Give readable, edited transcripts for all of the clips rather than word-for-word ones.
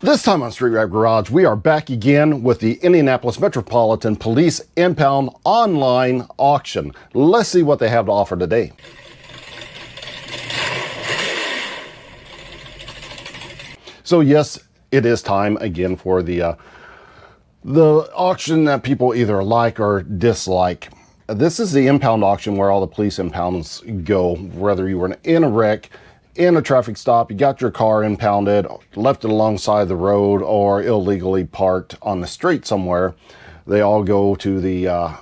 This time on Street Rap Garage, we are back again with the Indianapolis Metropolitan Police Impound online auction. Let's see what they have to offer today. So yes, it is time again for the auction that people either like or dislike. This is the impound auction where all the police impounds go, whether you were in a wreck, in a traffic stop, you got your car impounded, left it alongside the road, or illegally parked on the street somewhere. They all go to the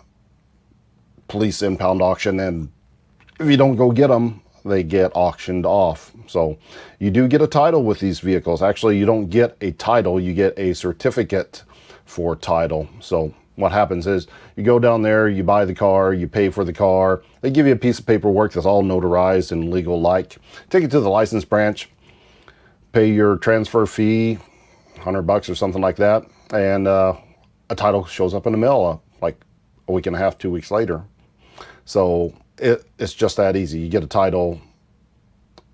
police impound auction, and if you don't go get them, they get auctioned off. So you do get a title with these vehicles. Actually, you don't get a title, you get a certificate for title. So what happens is you go down there, you buy the car, you pay for the car. They give you a piece of paperwork that's all notarized and legal like. Take it to the license branch, pay your transfer fee, $100 or something like that. And a title shows up in the mail like a week and a half, 2 weeks later. So it's just that easy. You get a title,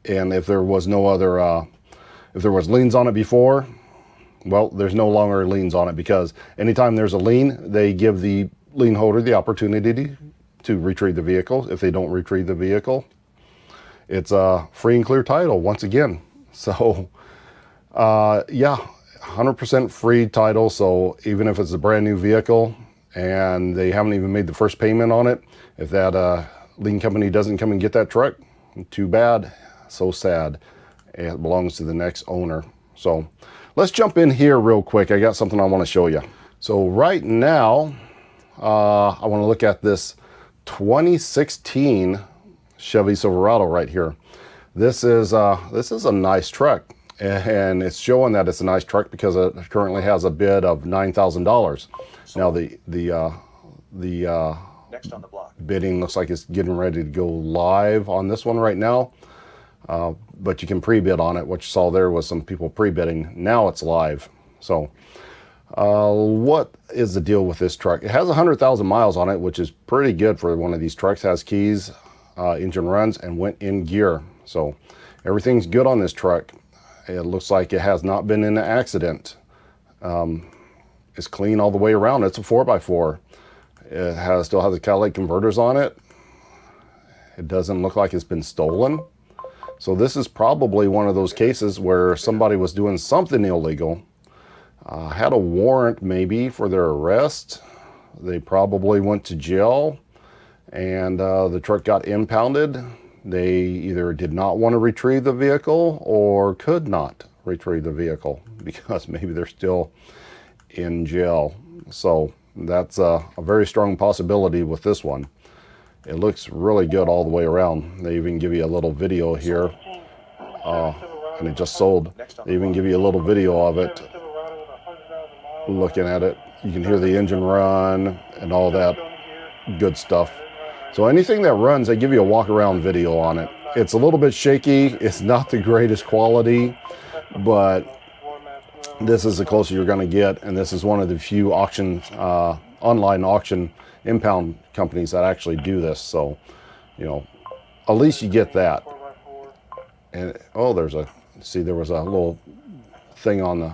and if there was no other, if there was liens on it before, well, there's no longer liens on it, because anytime there's a lien, they give the lien holder the opportunity to retrieve the vehicle. If they don't retrieve the vehicle, it's a free and clear title once again. So yeah, 100% free title. So even if it's a brand new vehicle and they haven't even made the first payment on it, if that lien company doesn't come and get that truck, too bad, so sad. It belongs to the next owner. So let's jump in here real quick. I got something I want to show you. So right now, I want to look at this 2016 Chevy Silverado right here. This is a nice truck, and it's showing that it's a nice truck because it currently has a bid of $9,000. Now the next on the block bidding looks like it's getting ready to go live on this one right now. But you can pre-bid on it. What you saw there was some people pre-bidding. Now it's live. So what is the deal with this truck? It has 100,000 miles on it, which is pretty good for one of these trucks. Has keys, engine runs, and went in gear. So everything's good on this truck. It looks like it has not been in an accident. It's clean all the way around. It's a 4x4. It still has the catalytic converters on it. It doesn't look like it's been stolen. So this is probably one of those cases where somebody was doing something illegal, had a warrant maybe for their arrest. They probably went to jail, and the truck got impounded. They either did not want to retrieve the vehicle or could not retrieve the vehicle because maybe they're still in jail. So that's a very strong possibility with this one. It looks really good all the way around. They even give you a little video here, and it just sold. They even give you a little video of it, looking at it. You can hear the engine run and all that good stuff. So anything that runs, they give you a walk around video on it. It's a little bit shaky. It's not the greatest quality, but this is the closest you're going to get, and this is one of the few online auction impound companies that actually do this. So, you know, at least you get that. And oh, there was a little thing on the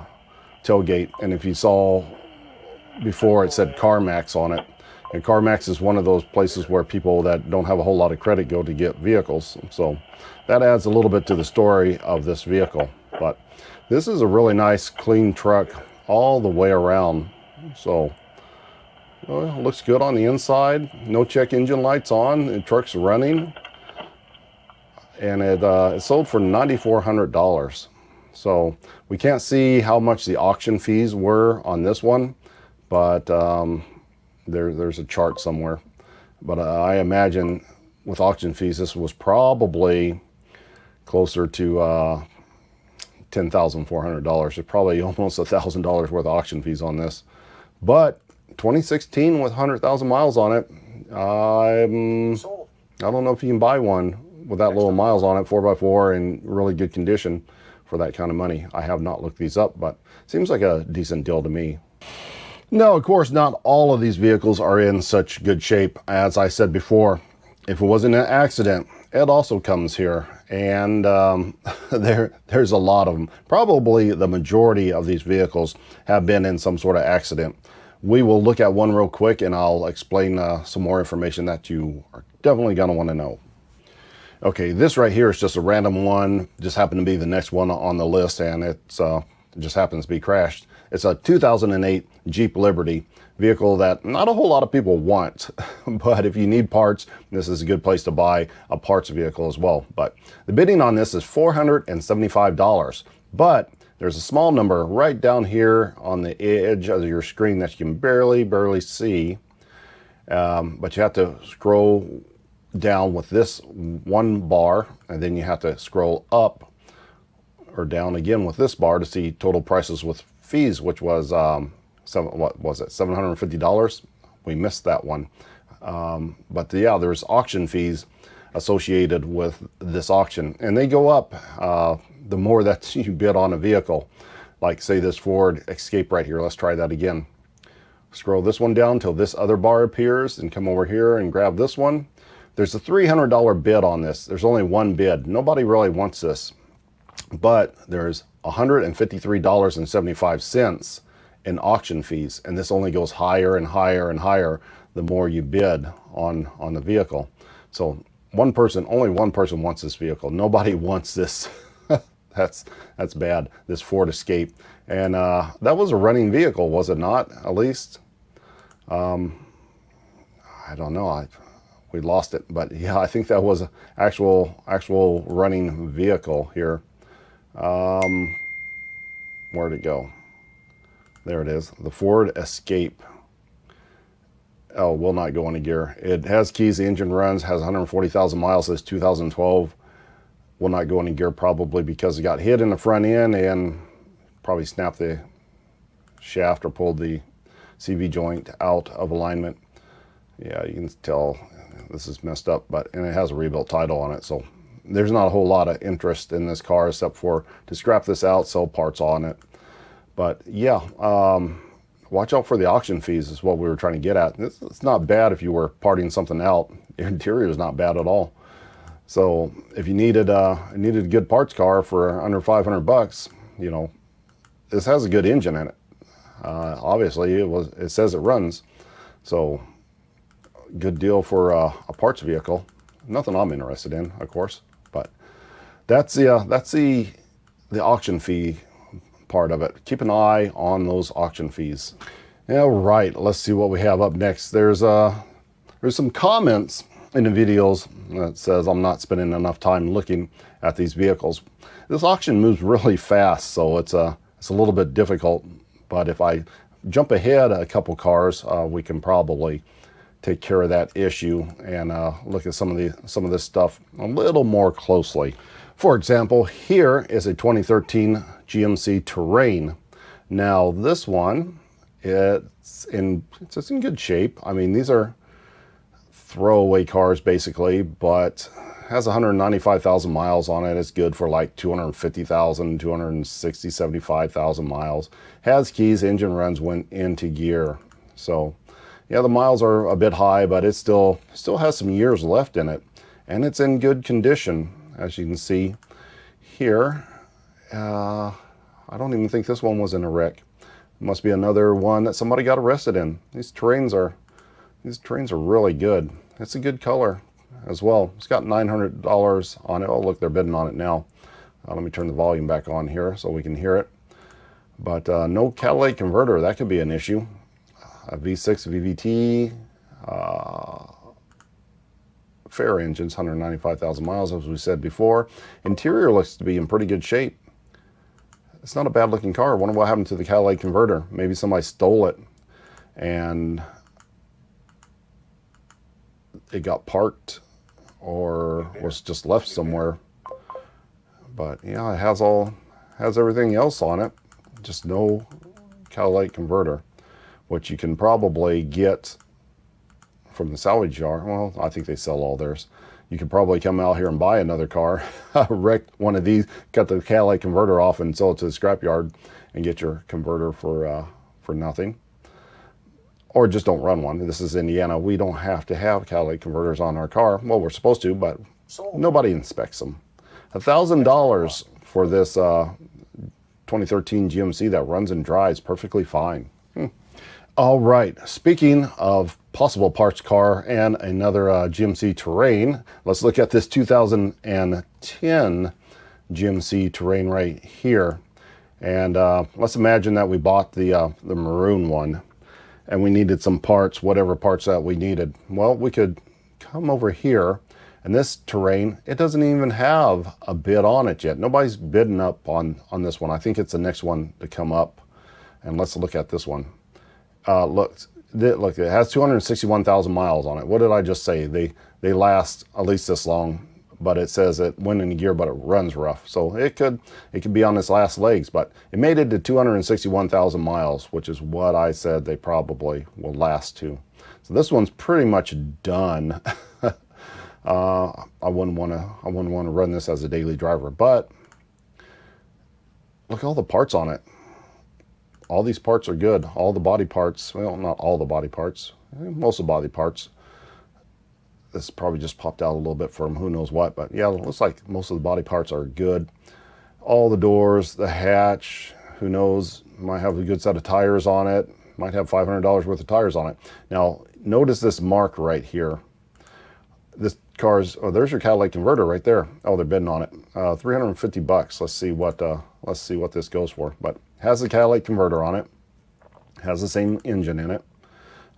tailgate, and if you saw before, it said CarMax on it. And CarMax is one of those places where people that don't have a whole lot of credit go to get vehicles. So that adds a little bit to the story of this vehicle. But this is a really nice, clean truck all the way around. So well, it looks good on the inside. No check engine lights on. The truck's running. And it sold for $9,400. So we can't see how much the auction fees were on this one, but there's a chart somewhere. But I imagine with auction fees, this was probably closer to $10,400. There's probably almost $1,000 worth of auction fees on this. But 2016 with 100,000 miles on it, I don't know if you can buy one with that little miles on it, 4x4 in really good condition for that kind of money. I have not looked these up, but seems like a decent deal to me. No, of course, not all of these vehicles are in such good shape. As I said before, If it wasn't an accident, it also comes here. And there's a lot of them. Probably the majority of these vehicles have been in some sort of accident. We will look at one real quick and I'll explain some more information that you are definitely going to want to know. Okay, this right here is just a random one. Just happened to be the next one on the list, and it just happens to be crashed. It's a 2008 Jeep Liberty vehicle that not a whole lot of people want, but if you need parts, this is a good place to buy a parts vehicle as well. But the bidding on this is $475, but there's a small number right down here on the edge of your screen that you can barely see, but you have to scroll down with this one bar, and then you have to scroll up or down again with this bar to see total prices with fees, which was what was it, $750? We missed that one. But yeah, there's auction fees associated with this auction, and they go up the more that you bid on a vehicle. Like say this Ford Escape right here. Let's try that again. Scroll this one down till this other bar appears, and come over here and grab this one. There's a $300 bid on this. There's only one bid. Nobody really wants this, but there's $153.75 in auction fees, and this only goes higher and higher and higher the more you bid on the vehicle. So only one person wants this vehicle. Nobody wants this. That's bad. This Ford Escape, and that was a running vehicle, was it not? At least, I don't know. We lost it, but yeah, I think that was an actual running vehicle here. Where'd it go? There it is, the Ford Escape. Oh, will not go into gear. It has keys, the engine runs, has 140,000 miles, it's 2012. Will not go into gear probably because it got hit in the front end and probably snapped the shaft or pulled the CV joint out of alignment. Yeah, you can tell this is messed up, and it has a rebuilt title on it, so there's not a whole lot of interest in this car except for to scrap this out, sell parts on it. But yeah, watch out for the auction fees is what we were trying to get at. It's not bad if you were parting something out. The interior is not bad at all. So if you needed a good parts car for under $500, you know, this has a good engine in it. Obviously, it says it runs, so good deal for a parts vehicle. Nothing I'm interested in, of course, but that's the auction fee part of it. Keep an eye on those auction fees. All right, let's see what we have up next. There's some comments in the videos that says I'm not spending enough time looking at these vehicles. This auction moves really fast, so it's a little bit difficult. But if I jump ahead a couple cars, we can probably take care of that issue and look at some of this stuff a little more closely. For example, here is a 2013 GMC Terrain. Now this one, it's in good shape. I mean, these are throwaway cars basically, but has 195,000 miles on it. It's good for like 250,000, 260, 75,000 miles. Has keys, engine runs, went into gear. So yeah, the miles are a bit high, but it still has some years left in it, and it's in good condition, as you can see here. I don't even think this one was in a wreck. It must be another one that somebody got arrested in. These Terrains are really good. It's a good color as well. It's got $900 on it. Oh, look, they're bidding on it now. Let me turn the volume back on here so we can hear it. But no catalytic converter. That could be an issue. A V6 VVT, fair engines, 195,000 miles, as we said before. Interior looks to be in pretty good shape. It's not a bad looking car. I wonder what happened to the catalytic converter. Maybe somebody stole it and it got parked or was just left somewhere. But yeah, it has everything else on it, just no catalytic converter, which you can probably get from the salvage yard. Well, I think they sell all theirs. You could probably come out here and buy another car, wreck one of these, cut the catalytic converter off and sell it to the scrapyard and get your converter for nothing. or just don't run one. This is Indiana. We don't have to have catalytic converters on our car. Well, we're supposed to, but nobody inspects them. $1,000 for this 2013 GMC that runs and drives perfectly fine. All right, speaking of possible parts car and another GMC Terrain, let's look at this 2010 GMC Terrain right here. And let's imagine that we bought the maroon one and we needed some parts, whatever parts that we needed. Well, we could come over here, and this Terrain, it doesn't even have a bid on it yet. Nobody's bidding up on this one. I think it's the next one to come up. And let's look at this one. Look, it has 261,000 miles on it. What did I just say? They last at least this long, but it says it went in a gear, but it runs rough. So it could be on its last legs, but it made it to 261,000 miles, which is what I said they probably will last to. So this one's pretty much done. I wouldn't want to run this as a daily driver, but look at all the parts on it. All these parts are good. All the body parts, well, not all the body parts, most of the body parts. This probably just popped out a little bit from who knows what, but yeah, it looks like most of the body parts are good. All the doors, the hatch, who knows, might have a good set of tires on it, might have $500 worth of tires on it. Now, notice this mark right here. This car's, oh, there's your catalytic converter right there. Oh, they're bidding on it. $350. Let's see what this goes for. But has the catalytic converter on it. Has the same engine in it.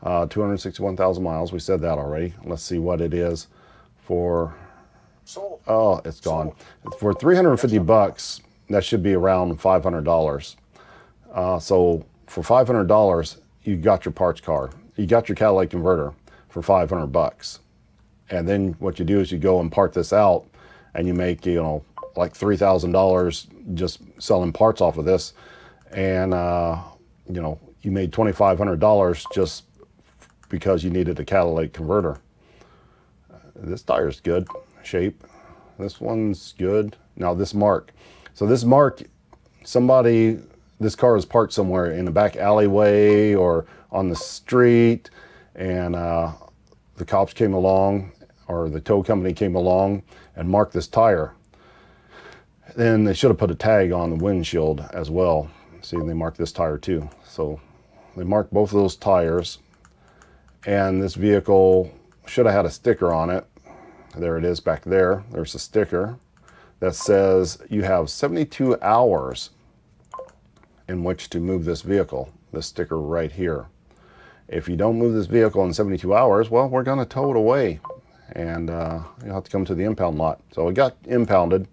261,000 miles. We said that already. Let's see what it is for. Oh, it's gone. For $350, that should be around $500. So for $500, you got your parts car. You got your catalytic converter for $500. And then what you do is you go and part this out, and you make, you know, like $3,000 just selling parts off of this. And, you know, you made $2,500 just because you needed a catalytic converter. This tire's good shape. This one's good. Now this mark. So this mark, this car is parked somewhere in a back alleyway or on the street, and the cops came along, or the tow company came along and marked this tire. Then they should have put a tag on the windshield as well. See, they marked this tire too. So they marked both of those tires, and this vehicle should have had a sticker on it. There it is back there. There's a sticker that says you have 72 hours in which to move this vehicle. This sticker right here. If you don't move this vehicle in 72 hours, well, we're going to tow it away, and you'll have to come to the impound lot. So it got impounded,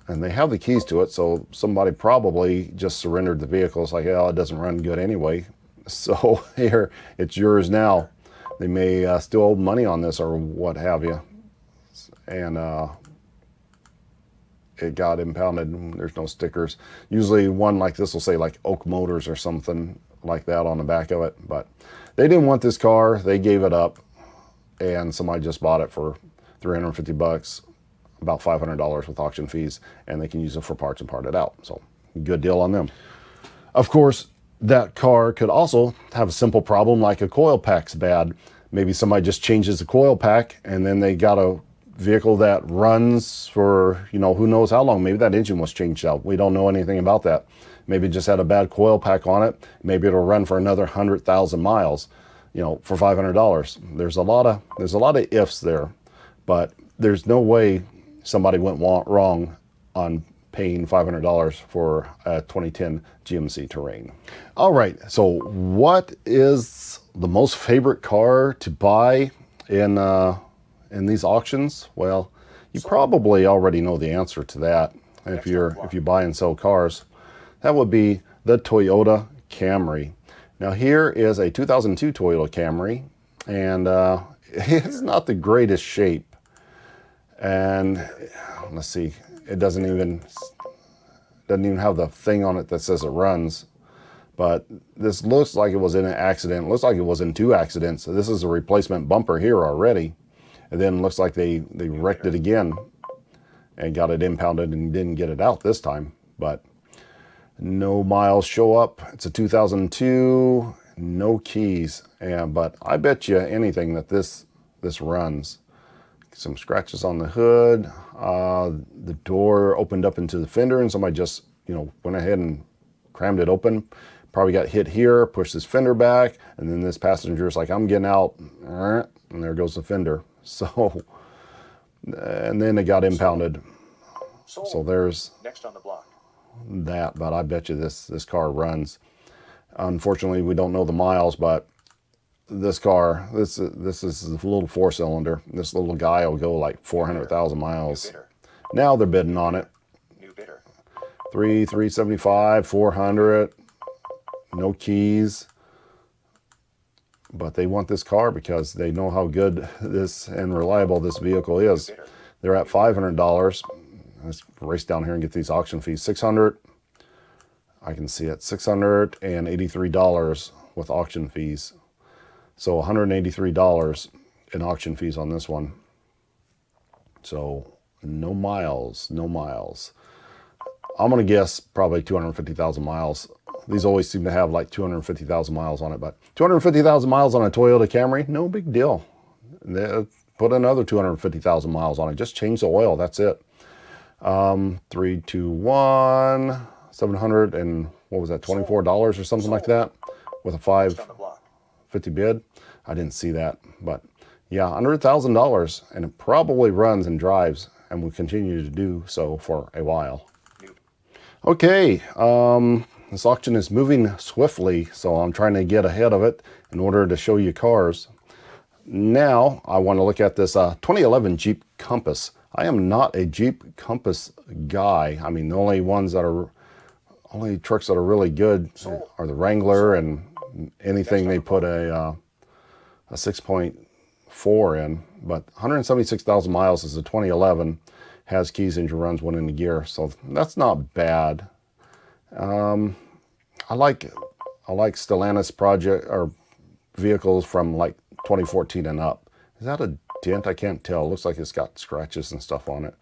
and they have the keys to it, so somebody probably just surrendered the vehicle. It's like, oh, it doesn't run good anyway. So here, it's yours now. They may still owe money on this or what have you. And it got impounded, and there's no stickers. Usually one like this will say like Oak Motors or something like that on the back of it, but they didn't want this car. They gave it up, and somebody just bought it for $350, about $500 with auction fees, and they can use it for parts and part it out. So good deal on them. Of course, that car could also have a simple problem like a coil pack's bad. Maybe somebody just changes the coil pack, and then they got a vehicle that runs for, you know, who knows how long. Maybe that engine was changed out. We don't know anything about that. Maybe it just had a bad coil pack on it. Maybe it'll run for another 100,000 miles, you know, for $500. There's a lot of ifs there, but there's no way somebody went wrong on paying $500 for a 2010 GMC Terrain. All right, so what is the most favorite car to buy in these auctions? Well, you probably already know the answer to that if you buy and sell cars. That would be the Toyota Camry. Now here is a 2002 Toyota Camry, and it's not the greatest shape. And let's see, it doesn't even have the thing on it that says it runs. But this looks like it was in an accident. It looks like it was in 2 accidents. So this is a replacement bumper here already. And then it looks like they wrecked it again and got it impounded and didn't get it out this time. But no miles show up. It's a 2002. no keys. But I bet you anything that this runs. Some scratches on the hood. The door opened up into the fender, and somebody just, went ahead and crammed it open. Probably got hit here, pushed this fender back, and then this passenger's like, I'm getting out, and there goes the fender. So, and then it got impounded. So there's next on the block. That, but I bet you this car runs. Unfortunately, we don't know the miles, but this car, this is a little 4-cylinder. This little guy will go like 400,000 miles. Now they're bidding on it. New bidder. 375, 400, no keys. But they want this car because they know how good this and reliable this vehicle is. They're at $500. Let's race down here and get these auction fees. $600. I can see it. $683 with auction fees. So $183 in auction fees on this one. So no miles, no miles. I'm going to guess probably 250,000 miles. These always seem to have like 250,000 miles on it, but 250,000 miles on a Toyota Camry, no big deal. They put another 250,000 miles on it. Just change the oil. That's it. 321, 700 and what was that? $24 or something like that with a 550 bid. I didn't see that, but yeah, $100,000, and it probably runs and drives and will continue to do so for a while. Okay, this auction is moving swiftly, so I'm trying to get ahead of it in order to show you cars. Now, I want to look at this 2011 Jeep Compass. I am not a Jeep Compass guy. I mean, the only trucks that are really good are the Wrangler and anything they put a 6.4 in. But 176,000 miles is a 2011. Has keys, engine runs, one in the gear, so that's not bad. I like Stellantis project or vehicles from like 2014 and up. Is that a dent? I can't tell. It looks like it's got scratches and stuff on it.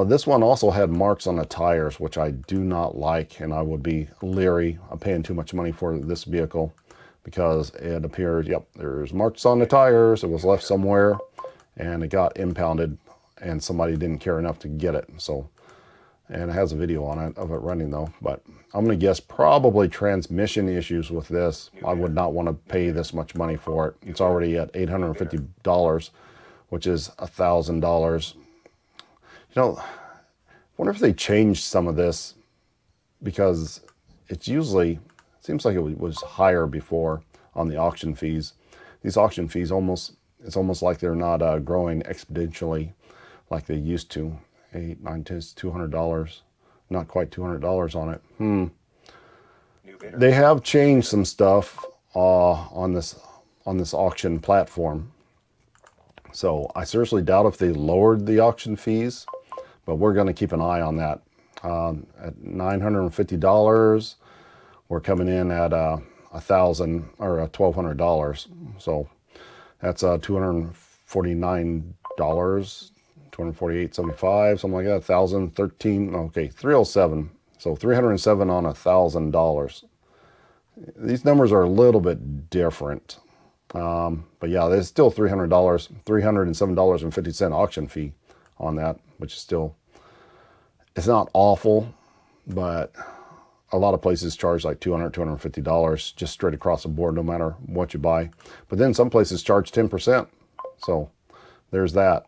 This one also had marks on the tires, which I do not like, and I would be leery of paying too much money for this vehicle because it appeared, yep, there's marks on the tires. It was left somewhere, and it got impounded, and somebody didn't care enough to get it. So, and it has a video on it of it running though. But I'm going to guess probably transmission issues with this. I would not want to pay this much money for it. It's already at $850, which is $1,000. I wonder if they changed some of this, because it seems like it was higher before on the auction fees. These auction fees it's almost like they're not growing exponentially like they used to. 8, 9, 10, $200, not quite $200 on it. They have changed some stuff on this auction platform. So I seriously doubt if they lowered the auction fees, but we're going to keep an eye on that. At $950, we're coming in at $1,000 or $1,200. So that's $249. 248.75, something like that. 1,013. Okay, 307. So 307 on $1,000. These numbers are a little bit different, but yeah, there's still $300, $307.50 auction fee on that, which is still, it's not awful, but a lot of places charge like $200, $250 just straight across the board, no matter what you buy. But then some places charge 10%. So there's that.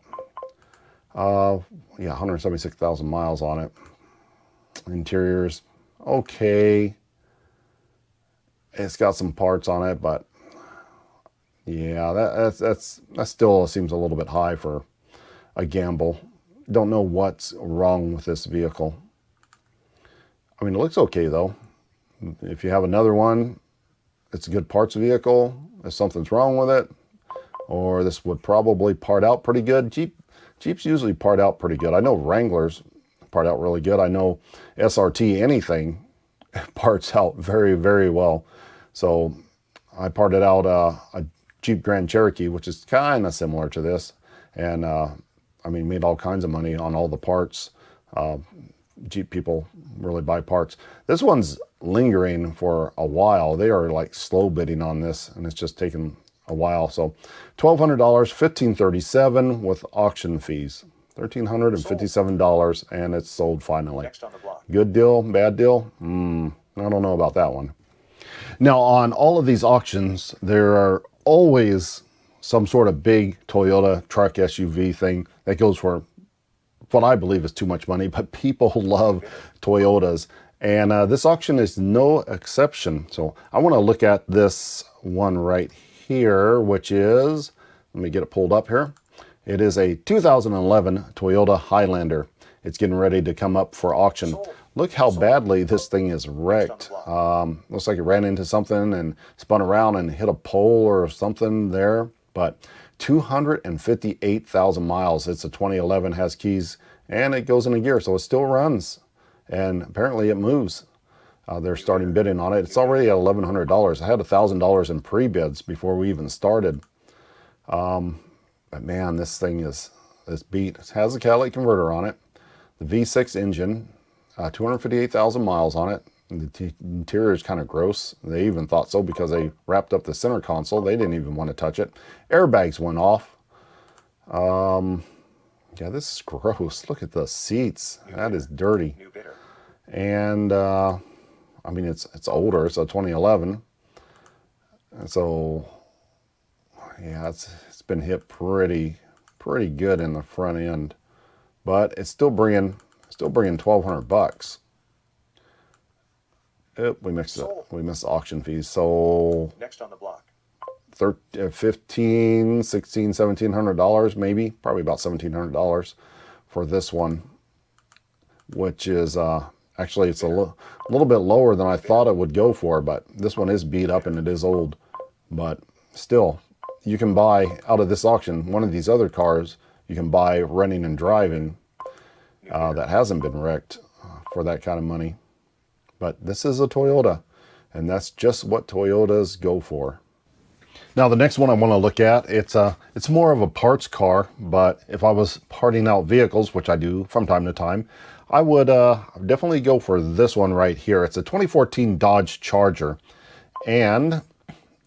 Yeah, 176,000 miles on it. Interior's okay. It's got some parts on it, but yeah, that still seems a little bit high for a gamble. Don't know what's wrong with this vehicle. I mean, it looks okay though. If you have another one, it's a good parts vehicle. If something's wrong with it, or this would probably part out pretty good. Jeeps usually part out pretty good. I know Wranglers part out really good. I know SRT anything parts out very, very well. So I parted out a Jeep Grand Cherokee, which is kind of similar to this. And I mean, made all kinds of money on all the parts. Jeep people really buy parts. This one's lingering for a while. They are like slow bidding on this, and it's just taking a while. So $1,200, $1,537 with auction fees. $1,357, and it's sold finally. Good deal, bad deal? I don't know about that one. Now, on all of these auctions, there are always some sort of big Toyota truck SUV thing that goes for what I believe is too much money, but people love Toyotas. And this auction is no exception. So I want to look at this one right here, which is, let me get it pulled up here. It is a 2011 Toyota Highlander. It's getting ready to come up for auction. Look how badly this thing is wrecked. Looks like it ran into something and spun around and hit a pole or something there. But 258,000 miles. It's a 2011, has keys, and it goes in a gear, so it still runs. And apparently it moves. They're starting bidding on it. It's already at $1,100. I had $1,000 in pre-bids before we even started. But man, this thing is beat. It has a catalytic converter on it. The V6 engine, 258,000 miles on it. The interior is kind of gross. They even thought so because they wrapped up the center console. They didn't even want to touch it. Airbags went off. Yeah, this is gross. Look at the seats. That is dirty. And I mean, it's older. It's a 2011. And so yeah, it's been hit pretty good in the front end, but it's still bringing $1,200. We missed the auction fees. So next on the block, $1,500, $1,600, $1,700 maybe, probably about $1,700 for this one, which is actually it's a little bit lower than I thought it would go for. But this one is beat up and it is old, but still, you can buy out of this auction one of these other cars. You can buy running and driving that hasn't been wrecked for that kind of money. But this is a Toyota, and that's just what Toyotas go for. Now, the next one I want to look at, it's more of a parts car, but if I was parting out vehicles, which I do from time to time, I would definitely go for this one right here. It's a 2014 Dodge Charger, and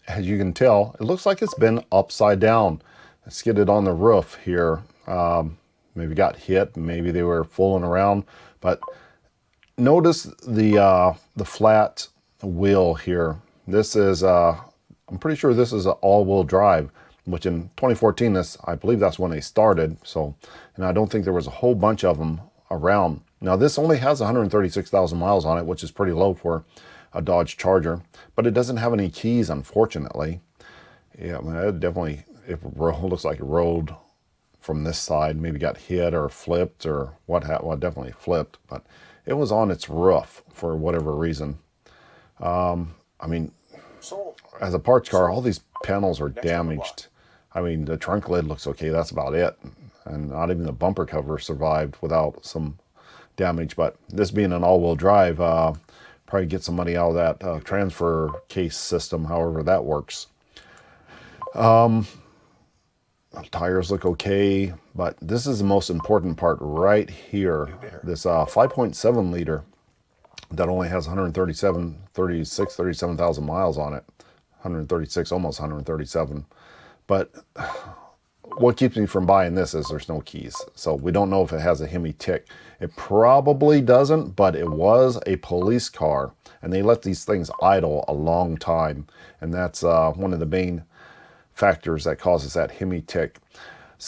as you can tell, it looks like it's been upside down. It skidded on the roof here. Maybe got hit, maybe they were fooling around, but notice the flat wheel here. This is I'm pretty sure this is an all-wheel drive, which in 2014, I believe that's when they started. So, and I don't think there was a whole bunch of them around. Now this only has 136,000 miles on it, which is pretty low for a Dodge Charger, but it doesn't have any keys, unfortunately. Yeah, I mean, it looks like it rolled from this side, maybe got hit or flipped or what happened. Well, definitely flipped, but it was on its roof for whatever reason. I mean, as a parts car, all these panels are damaged. I mean, the trunk lid looks okay. That's about it. And not even the bumper cover survived without some damage. But this being an all-wheel drive, probably get some money out of that transfer case system, however that works. Tires look okay, but this is the most important part right here. This 5.7 liter that only has 37,000 miles on it. 136, almost 137. But what keeps me from buying this is there's no keys. So we don't know if it has a Hemi tick. It probably doesn't, but it was a police car, and they let these things idle a long time. And that's one of the main factors that causes that Hemi tick.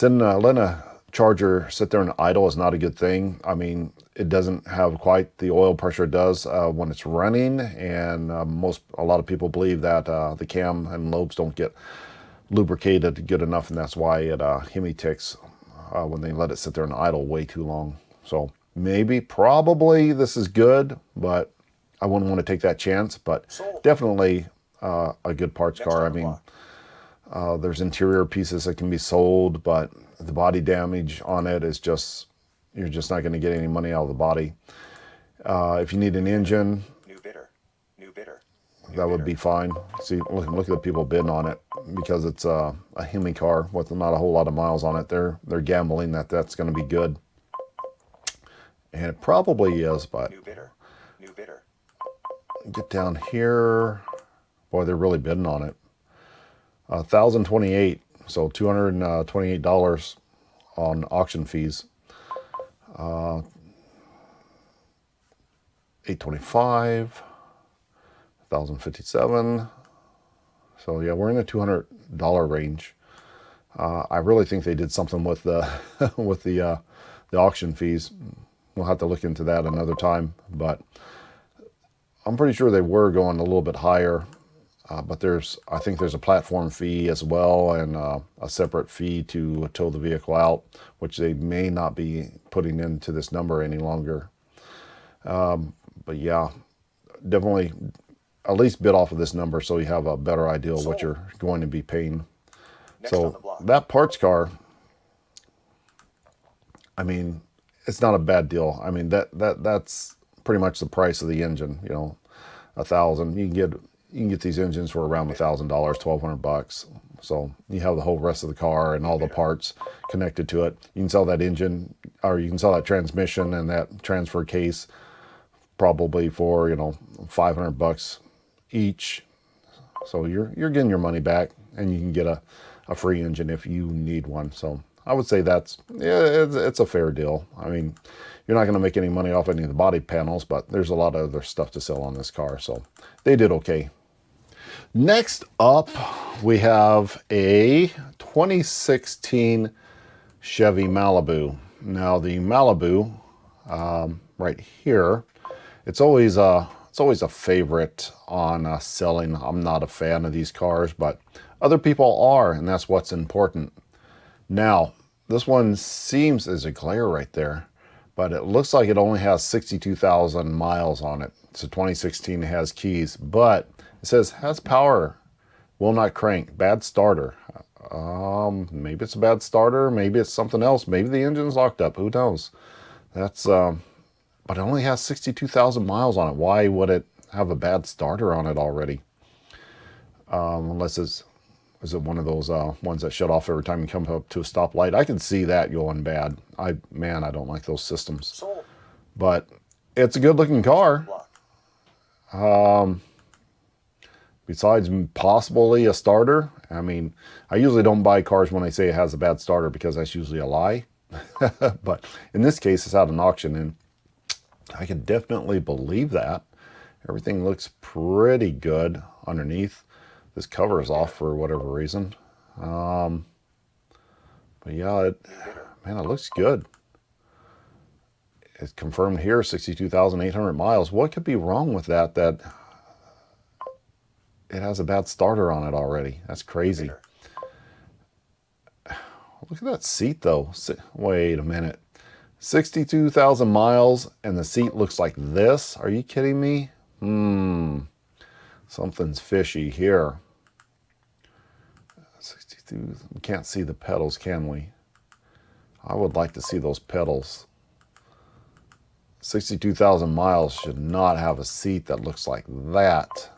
Letting a Charger sit there and idle is not a good thing. I mean, it doesn't have quite the oil pressure it does when it's running, and a lot of people believe that the cam and lobes don't get lubricated good enough, and that's why it Hemi ticks when they let it sit there and idle way too long. So probably this is good, but I wouldn't want to take that chance. But definitely a good parts car. I mean, there's interior pieces that can be sold, but the body damage on it is just, you're just not going to get any money out of the body. If you need an engine, that would be fine. See, look at the people bidding on it, because it's a Hemi car with not a whole lot of miles on it. They're gambling that that's going to be good. And it probably is, but New bidder. New bidder. get down here. Boy, they're really bidding on it. 1,028, so $228 on auction fees. 825, 1,057. So yeah, we're in the $200 range. I really think they did something with the with the auction fees. We'll have to look into that another time, but I'm pretty sure they were going a little bit higher. But I think there's a platform fee as well, and a separate fee to tow the vehicle out, which they may not be putting into this number any longer. But yeah, definitely at least bid off of this number so you have a better idea of what you're going to be paying. Next on the So block. that parts car, I mean, it's not a bad deal. I mean, that's pretty much the price of the engine. You know, 1,000. You can get these engines for around $1,000, $1,200. So you have the whole rest of the car and all the parts connected to it. You can sell that engine, or you can sell that transmission and that transfer case probably for, you know, $500 each. So you're getting your money back, and you can get a free engine if you need one. So I would say it's a fair deal. I mean, you're not going to make any money off any of the body panels, but there's a lot of other stuff to sell on this car. So they did okay. Next up, we have a 2016 Chevy Malibu. Now the Malibu, right here, it's always a favorite on selling. I'm not a fan of these cars, but other people are, and that's what's important. Now, this one seems, there's a glare right there, but it looks like it only has 62,000 miles on it. It's a 2016, it has keys, but it says has power, will not crank, bad starter. Maybe it's a bad starter, maybe it's something else, maybe the engine's locked up, who knows. That's but it only has 62,000 miles on it. Why would it have a bad starter on it already? Unless is it one of those ones that shut off every time you come up to a stoplight? I can see that going bad. I don't like those systems. Sold. But it's a good looking car. Besides possibly a starter. I mean, I usually don't buy cars when they say it has a bad starter, because that's usually a lie. But in this case, it's out of an auction, and I can definitely believe that. Everything looks pretty good underneath. This cover is off for whatever reason. But yeah, man, it looks good. It's confirmed here, 62,800 miles. What could be wrong with that it has a bad starter on it already? That's crazy. Look at that seat though. Wait a minute. 62,000 miles and the seat looks like this? Are you kidding me? Something's fishy here. 62, we can't see the pedals, can we? I would like to see those pedals. 62,000 miles should not have a seat that looks like that,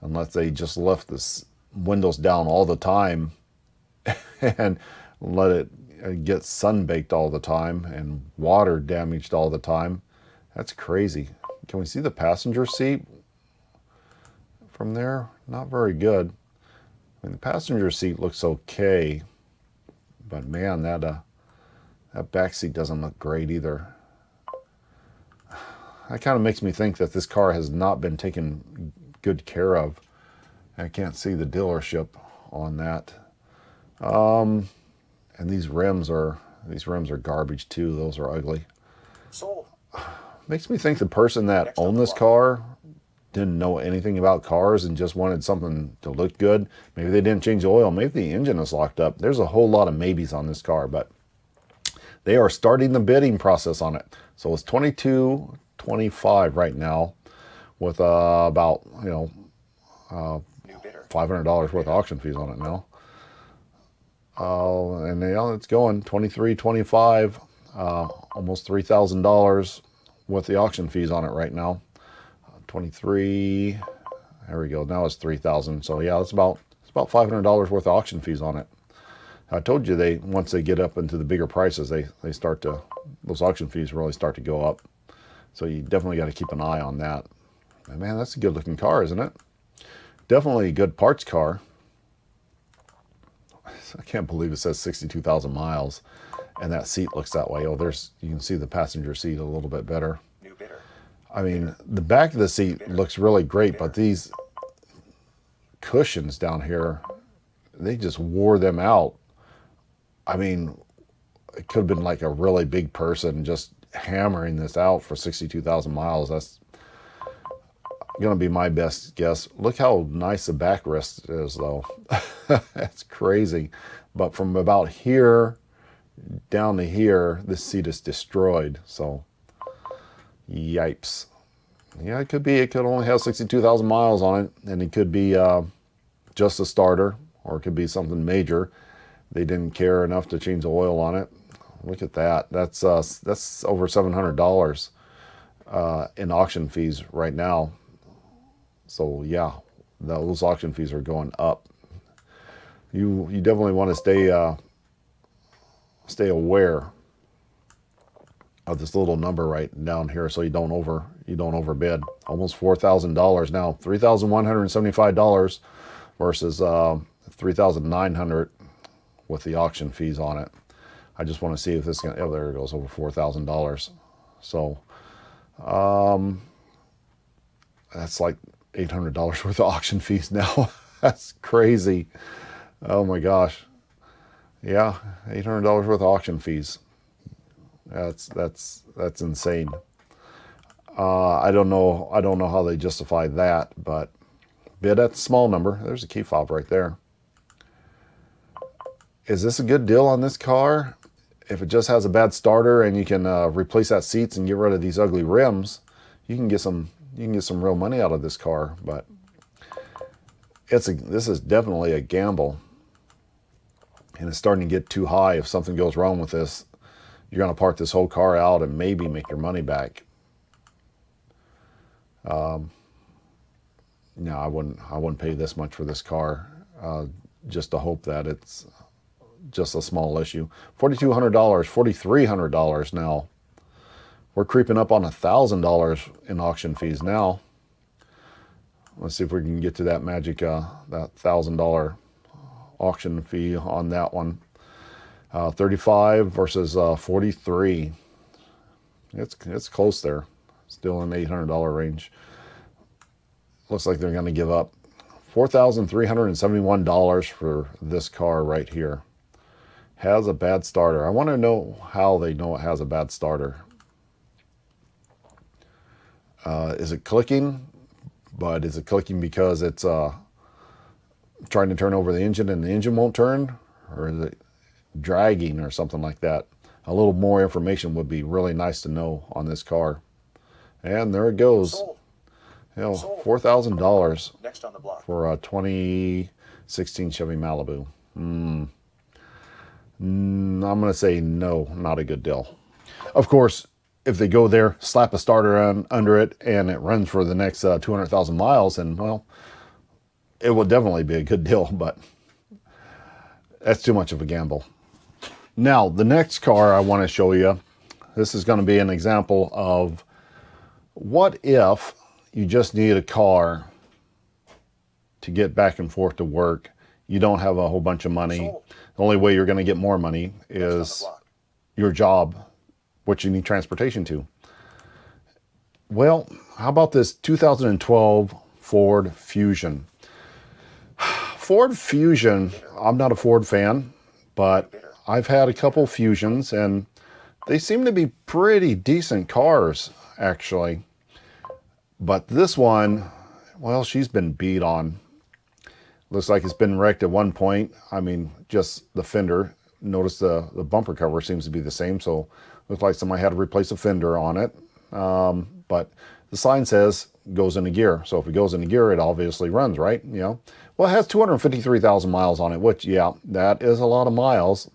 unless they just left the windows down all the time and let it get sun-baked all the time and water damaged all the time. That's crazy. Can we see the passenger seat from there? Not very good. I mean, the passenger seat looks okay, but man, that back seat doesn't look great either. That kind of makes me think that this car has not been taken good care of. I can't see the dealership on that. And these rims are garbage too. Those are ugly. Sold. Makes me think the person that owned this car didn't know anything about cars and just wanted something to look good. Maybe they didn't change the oil. Maybe the engine is locked up. There's a whole lot of maybes on this car, but they are starting the bidding process on it. So it's $22.25 right now, with about $500 worth of auction fees on it now. And it's going $23.25, almost $3,000 with the auction fees on it right now. 23. There we go. Now it's 3,000. So yeah, it's about $500 worth of auction fees on it. I told you once they get up into the bigger prices, they start to, those auction fees really start to go up. So you definitely got to keep an eye on that. And man, that's a good looking car, isn't it? Definitely a good parts car. I can't believe it says 62,000 miles and that seat looks that way. Oh, you can see the passenger seat a little bit better. New bidder. I mean, the back of the seat looks really great, but these cushions down here, they just wore them out. I mean, it could have been like a really big person just hammering this out for 62,000 miles. That's going to be my best guess. Look how nice the backrest is, though. That's crazy. But from about here down to here, this seat is destroyed. So, yipes. Yeah, it could be. It could only have 62,000 miles on it, and it could be just a starter, or it could be something major. They didn't care enough to change the oil on it. Look at that. That's over $700 in auction fees right now. So yeah, those auction fees are going up. You definitely want to stay aware of this little number right down here, so you don't overbid. Almost $4,000 now, $3,175 versus $3,900 with the auction fees on it. I just want to see if this can. Oh, there it goes, over $4,000. So that's like $800 worth of auction fees now. That's crazy. Oh my gosh. Yeah, $800 worth of auction fees. That's insane. I don't know how they justify that, but bid at the small number. There's a key fob right there. Is this a good deal on this car? If it just has a bad starter and you can replace that seats and get rid of these ugly rims, you can get some real money out of this car. But this is definitely a gamble, and it's starting to get too high. If something goes wrong with this, you're going to part this whole car out and maybe make your money back. No, I wouldn't pay this much for this car, just to hope that it's just a small issue. $4,200, $4,300 now. We're creeping up on $1,000 in auction fees now. Let's see if we can get to that magic, that $1,000 auction fee on that one. 35 versus 43. It's close there. Still in the $800 range. Looks like they're going to give up $4,371 for this car right here. Has a bad starter. I want to know how they know it has a bad starter. Is it clicking? But is it clicking because it's trying to turn over the engine and the engine won't turn? Or is it dragging or something like that? A little more information would be really nice to know on this car. And there it goes. Sold. You know, $4,000 Next on the block. for a 2016 Chevy Malibu. I'm going to say no, not a good deal. Of course, if they go there, slap a starter under it, and it runs for the next 200,000 miles, and well, it will definitely be a good deal, but that's too much of a gamble. Now, the next car I want to show you, this is going to be an example of what if you just need a car to get back and forth to work. You don't have a whole bunch of money. Sold. The only way you're going to get more money is your job, which you need transportation to. Well, how about this 2012 Ford Fusion? Ford Fusion, I'm not a Ford fan, but I've had a couple Fusions, and they seem to be pretty decent cars, actually. But this one, well, she's been beat on. Looks like it's been wrecked at one point. I mean, just the fender. Notice the bumper cover seems to be the same, so looks like somebody had to replace a fender on it. But the sign says goes into gear. So if it goes into gear, it obviously runs, right? You know. Well, it has 253,000 miles on it, which, yeah, that is a lot of miles.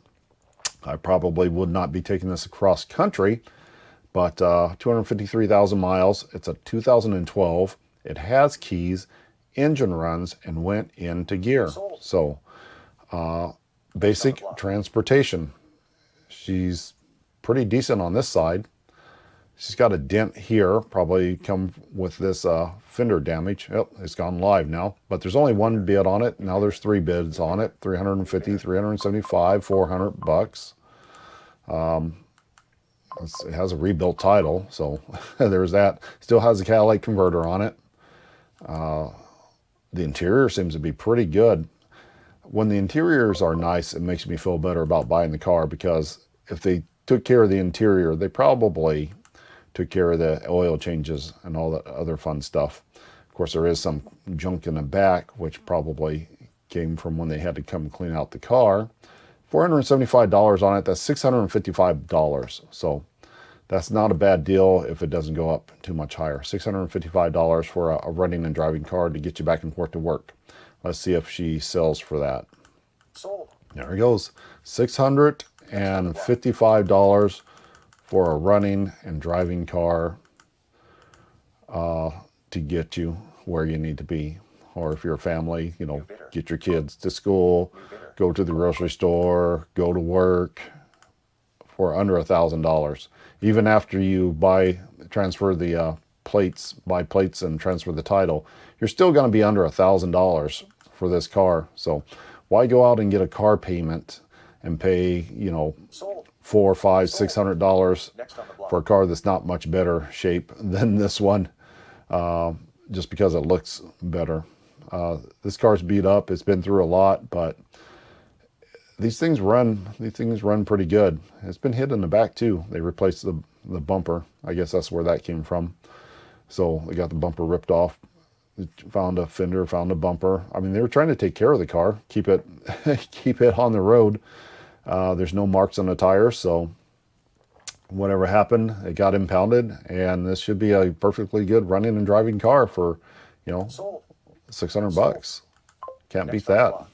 I probably would not be taking this across country, but 253,000 miles. It's a 2012. It has keys, engine runs, and went into gear. Sold. So basic transportation. She's pretty decent on this side. She's got a dent here, probably come with this fender damage. Yep, it's gone live now, but there's only one bid on it. Now there's 3 bids on it, 350, 375, $400. It has a rebuilt title, so there's that. Still has a catalytic converter on it. The interior seems to be pretty good. When the interiors are nice, it makes me feel better about buying the car, because if they took care of the interior, they probably took care of the oil changes and all that other fun stuff. Of course, there is some junk in the back, which probably came from when they had to come clean out the car. $475 on it, that's $655. So that's not a bad deal if it doesn't go up too much higher. $655 for a running and driving car to get you back and forth to work. Let's see if she sells for that. Sold. There it goes. $655 for a running and driving car to get you where you need to be. Or if you're a family, you know, get your kids to school, go to the grocery store, go to work for under $1,000. Even after you transfer the plates, buy plates and transfer the title, you're still going to be under $1,000 for this car. So why go out and get a car payment and pay, you know, Sold. $400, $500, $600 Next on the block. for a car that's not much better shape than this one, just because it looks better. This car's beat up. It's been through a lot, but these things run pretty good. It's been hit in the back too. They replaced the bumper. I guess that's where that came from. So they got the bumper ripped off. Found a fender, found a bumper. I mean, they were trying to take care of the car, keep it keep it on the road. There's no marks on the tires, so whatever happened, it got impounded, and this should be a perfectly good running and driving car for, you know, Sold. $600. Can't beat Next on the that. block.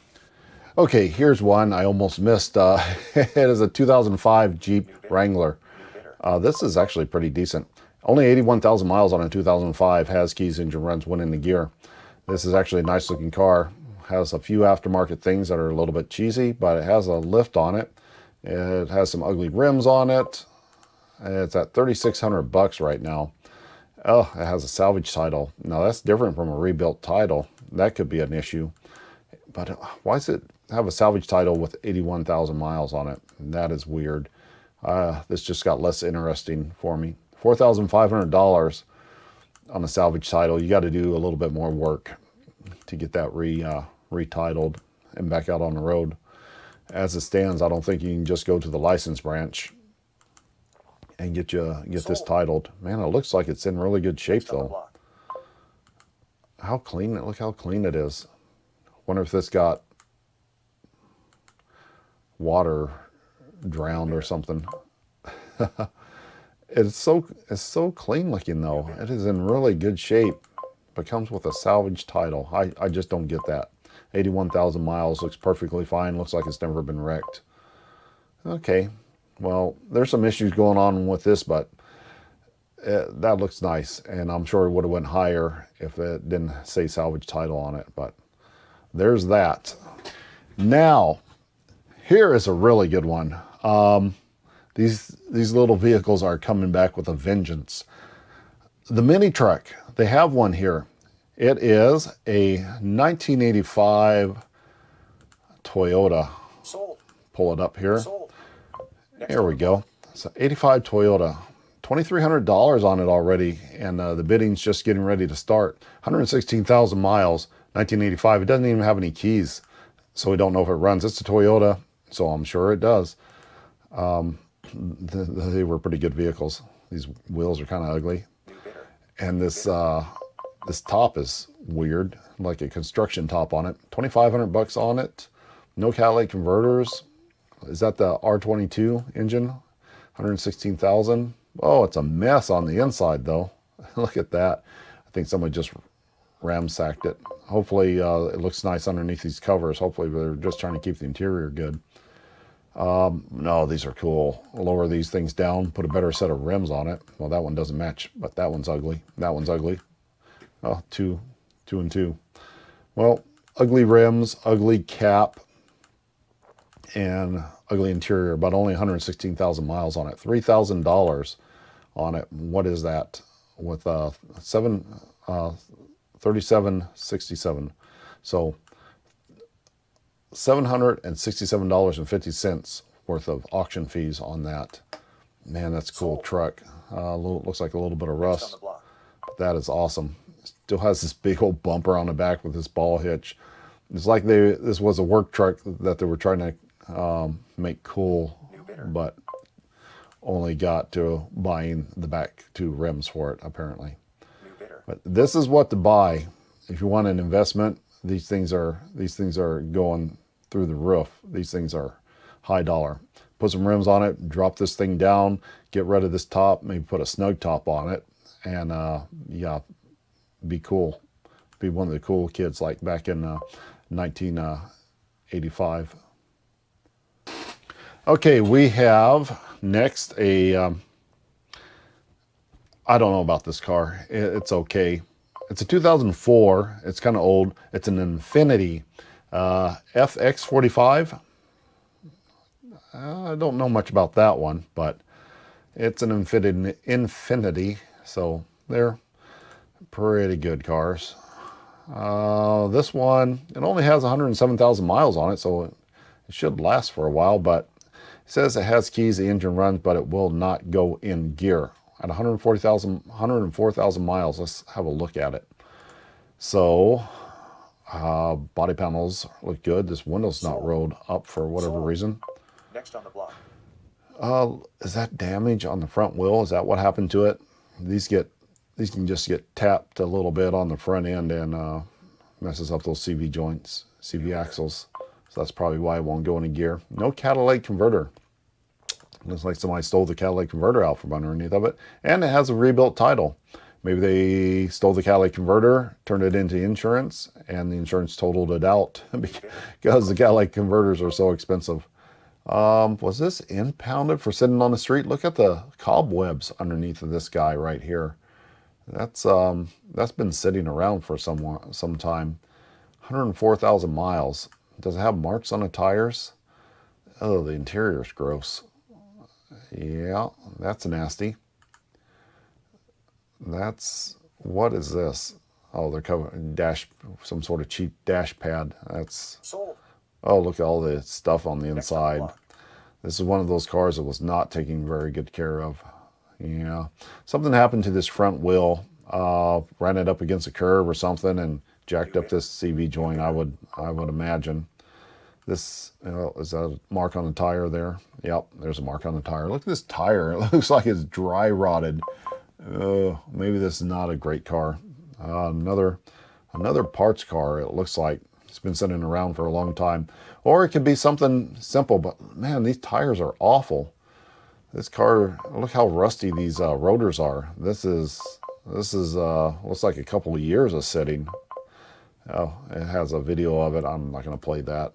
Okay, here's one I almost missed. It is a 2005 Jeep Wrangler. New bidder. This is actually pretty decent. Only 81,000 miles on a 2005, has keys, engine runs, one in the gear. This is actually a nice looking car. Has a few aftermarket things that are a little bit cheesy, but it has a lift on it. It has some ugly rims on it. It's at $3,600 right now. Oh, it has a salvage title. Now that's different from a rebuilt title. That could be an issue. But why does it have a salvage title with 81,000 miles on it? That is weird. This just got less interesting for me. $4,500 on a salvage title. You got to do a little bit more work to get that retitled and back out on the road. As it stands, I don't think you can just go to the license branch and get this titled. Man, it looks like it's in really good shape Next on the though. block. How clean! Look how clean it is. Wonder if this got water drowned or something. It's so clean looking though. It is in really good shape, but comes with a salvage title. I just don't get that. 81,000 miles, looks perfectly fine. Looks like it's never been wrecked. Okay, well, there's some issues going on with this, but that looks nice, and I'm sure it would have went higher if it didn't say salvage title on it. But there's that. Now, here is a really good one. These little vehicles are coming back with a vengeance. The mini truck, they have one here. It is a 1985 Toyota. Sold. Pull it up here. Sold. Next There on we the go. It's an 85 Toyota. $2,300 on it already, and the bidding's just getting ready to start. 116,000 miles, 1985. It doesn't even have any keys, so we don't know if it runs. It's a Toyota, so I'm sure it does. They were pretty good vehicles. These wheels are kind of ugly, New bidder. and this top is weird, like a construction top on it. $2,500 on it. No catalytic converters. Is that the R22 engine? 116,000. Oh, it's a mess on the inside though. Look at that. I think somebody just ramsacked it. Hopefully it looks nice underneath these covers. Hopefully they're just trying to keep the interior good. No, these are cool. Lower these things down, put a better set of rims on it. Well, that one doesn't match, but that one's ugly. That one's ugly. Oh, two and two. Well, ugly rims, ugly cap. and ugly interior, but only 116,000 miles on it. $3,000 on it. What is that? With 3767. So $767.50 worth of auction fees on that. Man, that's a cool truck. Looks like a little bit of Next on rust. the block. That is awesome. Still has this big old bumper on the back with this ball hitch. It's like this was a work truck that they were trying to make cool, but only got to buying the back two rims for it, apparently. New bidder. But this is what to buy if you want an investment. These things are going through the roof. These things are high dollar. Put some rims on it, drop this thing down, get rid of this top, maybe put a snug top on it, and yeah, be cool. Be one of the cool kids like back in 1985. Okay, we have next a, I don't know about this car. It's okay. It's a 2004. It's kind of old. It's an Infiniti FX45. I don't know much about that one, but it's an Infiniti. So they're pretty good cars. This one, it only has 107,000 miles on it, so it should last for a while, but it says it has keys, the engine runs, but it will not go in gear. At 104,000 miles, let's have a look at it. So, body panels look good. This window's not rolled up for whatever reason. Next on the block. Is that damage on the front wheel? Is that what happened to it? These can just get tapped a little bit on the front end and messes up those CV joints, CV axles. So that's probably why it won't go into gear. No catalytic converter. Looks like somebody stole the catalytic converter out from underneath of it. And it has a rebuilt title. Maybe they stole the catalytic converter, turned it into insurance, and the insurance totaled it out because the catalytic converters are so expensive. Was this impounded for sitting on the street? Look at the cobwebs underneath of this guy right here. That's been sitting around for some time. 104,000 miles. Does it have marks on the tires? Oh, the interior's gross. Yeah, that's nasty. What is this? Oh, they're covering some sort of cheap dash pad. That's, Sold. oh, look at all the stuff on the Next on the inside. block. This is one of those cars that was not taken very good care of. Yeah, something happened to this front wheel. Ran it up against a curb or something and jacked up this CV joint. I would imagine. This, is that a mark on the tire there? Yep, there's a mark on the tire. Look at this tire. It looks like it's dry rotted. Maybe this is not a great car. Another parts car. It looks like it's been sitting around for a long time. Or it could be something simple, but man, these tires are awful. This car, look how rusty these rotors are. This is looks like a couple of years of sitting. Oh, it has a video of it. I'm not going to play that.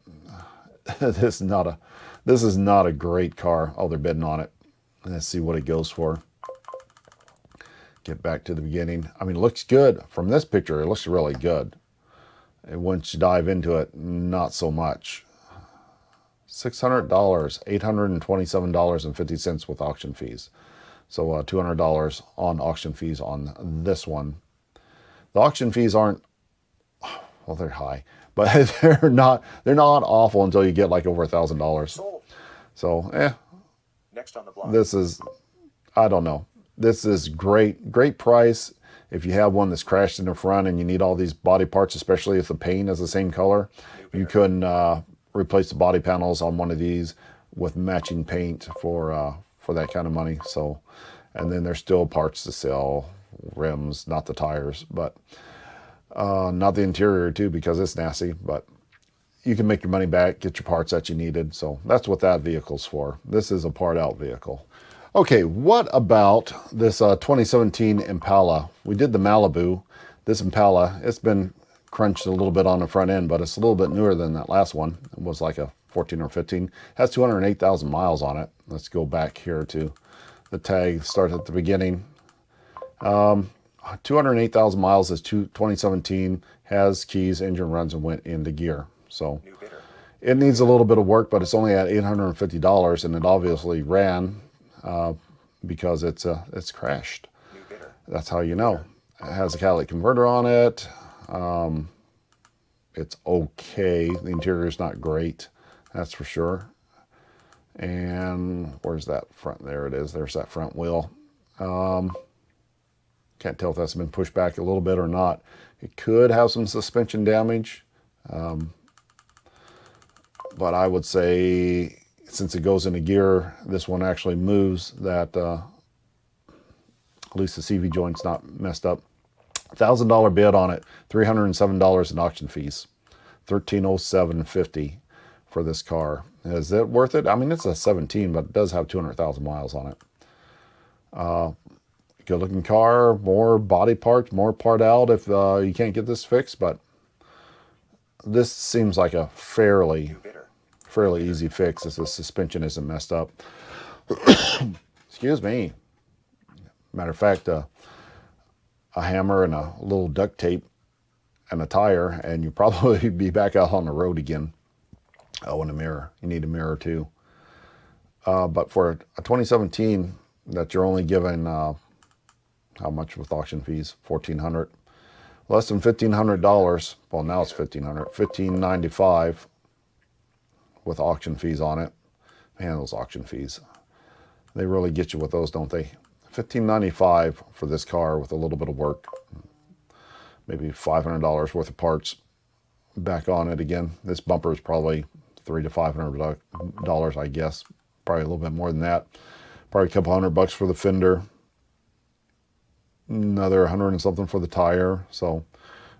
This is not a great car. Oh, they're bidding on it. Let's see what it goes for. Get back to the beginning. I mean, it looks good. From this picture, it looks really good. And once you dive into it, not so much. $600, $827.50 with auction fees. So $200 on auction fees on this one. The auction fees aren't, well, they're high, but they're not awful until you get like over $1,000. Sold. So, Next on the block. this is, I don't know. This is great price. If you have one that's crashed in the front and you need all these body parts, especially if the paint is the same color, you can replace the body panels on one of these with matching paint for that kind of money. So, and then there's still parts to sell, rims, not the tires, but not the interior too, because it's nasty, but you can make your money back, get your parts that you needed. So that's what that vehicle's for. This is a part out vehicle. Okay, what about this 2017 Impala? We did the Malibu. This Impala, it's been crunched a little bit on the front end, but it's a little bit newer than that last one. It was like a 14 or 15. Has 208,000 miles on it. Let's go back here to the tag. Start at the beginning. 208,000 miles is 2017. Has keys, engine runs, and went into gear. So New bidder. It needs a little bit of work, but it's only at $850, and it obviously ran because it's crashed. New bidder. That's how you know. It has a catalytic converter on it. It's okay. The interior is not great, that's for sure. And where's that front? There it is. There's that front wheel. Can't tell if that's been pushed back a little bit or not. It could have some suspension damage. But I would say, since it goes into gear, this one actually moves, that at least the CV joint's not messed up. $1,000 bid on it, $307 in auction fees, $1,307.50 for this car. Is it worth it? I mean, it's a 17, but it does have 200,000 miles on it. Good looking car, more body parts, more part out if you can't get this fixed, but this seems like a fairly easy fix if the suspension isn't messed up. Excuse me. Matter of fact, a hammer and a little duct tape and a tire, and you'll probably be back out on the road again. Oh, and a mirror. You need a mirror too. But for a 2017 that you're only given, how much with auction fees? $1,400. Less than $1,500. Well, now it's $1,500. $1,595 with auction fees on it. Man, those auction fees. They really get you with those, don't they? $1,595 for this car with a little bit of work. Maybe $500 worth of parts back on it again. This bumper is probably $300 to $500, I guess. Probably a little bit more than that. Probably a couple $100 for the fender. Another 100 and something for the tire. So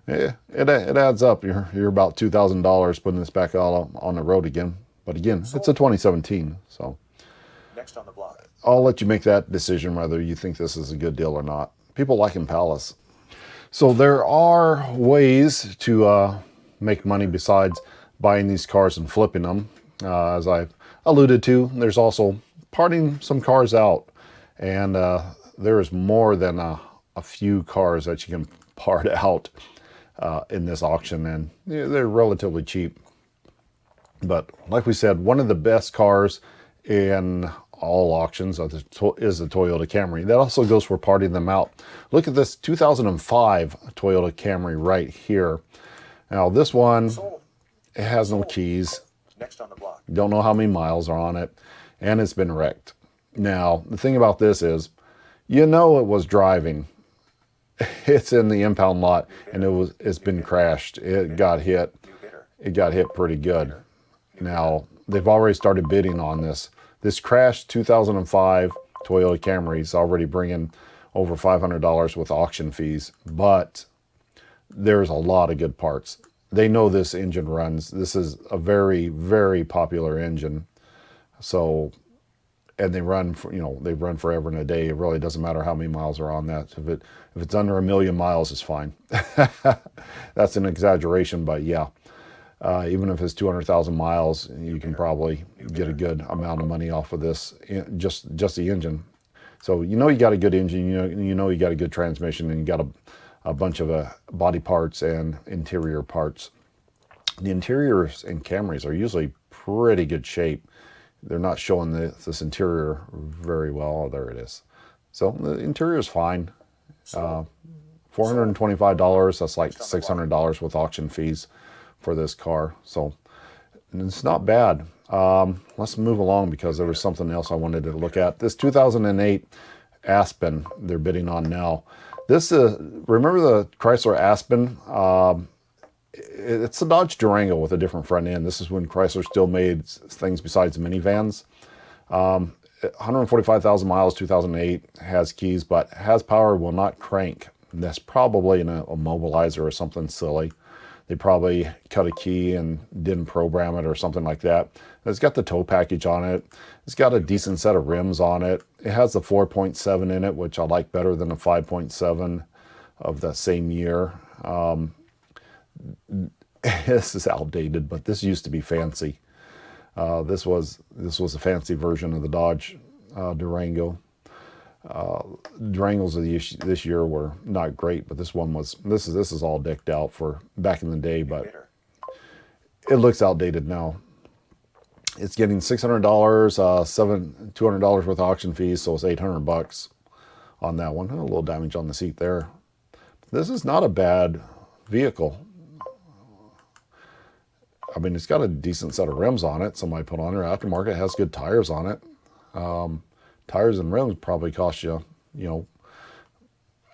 it adds up. You're about $2,000 putting this back out on the road again. But again, it's a 2017. So Next on the block. I'll let you make that decision whether you think this is a good deal or not. People like Impalas. So there are ways to make money besides buying these cars and flipping them. As I've alluded to, there's also parting some cars out. And there is more than a few cars that you can part out in this auction, and they're relatively cheap. But like we said, one of the best cars in all auctions is the Toyota Camry. That also goes for parting them out. Look at this 2005 Toyota Camry right here. Now this one, it has no keys. Next on the block. Don't know how many miles are on it, and it's been wrecked. Now the thing about this is, you know, it was driving. It's in the impound lot, and it's been crashed. It got hit. It got hit pretty good. Now they've already started bidding on this. This crashed 2005 Toyota Camry is already bringing over $500 with auction fees, but there's a lot of good parts. They know this engine runs. This is a very, very popular engine. So, and they run for, they run forever and a day. It really doesn't matter how many miles are on that. If it's under 1 million miles, it's fine. That's an exaggeration, but yeah. Even if it's 200,000 miles, you can probably get a good amount of money off of this, just the engine. So you got a good engine, you know you got a good transmission, and you got a bunch of body parts and interior parts. The interiors in Camrys are usually pretty good shape. They're not showing this interior very well. Oh, there it is. So the interior is fine. $425, that's like $600 with auction fees for this car. So it's not bad. Let's move along because there was something else I wanted to look at. This 2008 Aspen they're bidding on now. This remember the Chrysler Aspen? It's a Dodge Durango with a different front end. This is when Chrysler still made things besides minivans. 145,000 miles, 2008, has keys, but has power, will not crank. That's probably in a mobilizer or something silly. They probably cut a key and didn't program it or something like that. It's got the tow package on it. It's got a decent set of rims on it. It has the 4.7 in it, which I like better than the 5.7 of the same year. This is outdated, but this used to be fancy. This was a fancy version of the Dodge Durango. Durangos of this year were not great, but this one was. This is all decked out for back in the day, but it looks outdated now. It's getting $600, $200 worth of auction fees, so it's $800 on that one. A little damage on the seat there. This is not a bad vehicle. I mean, it's got a decent set of rims on it. Somebody put on there. Aftermarket, has good tires on it. Tires and rims probably cost you, you know,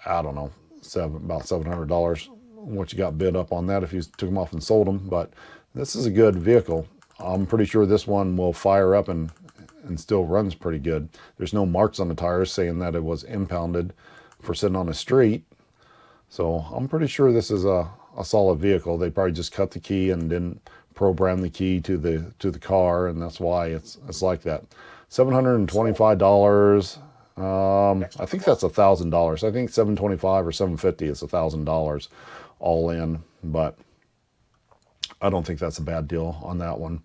I don't know, about $700. What you got bid up on that if you took them off and sold them. But this is a good vehicle. I'm pretty sure this one will fire up and still runs pretty good. There's no marks on the tires saying that it was impounded for sitting on the street. So I'm pretty sure this is a solid vehicle. They probably just cut the key and didn't program the key to the car, and that's why it's like that. $725. I think that's $1,000. I think $725 or $750 is $1,000 all in, but I don't think that's a bad deal on that one.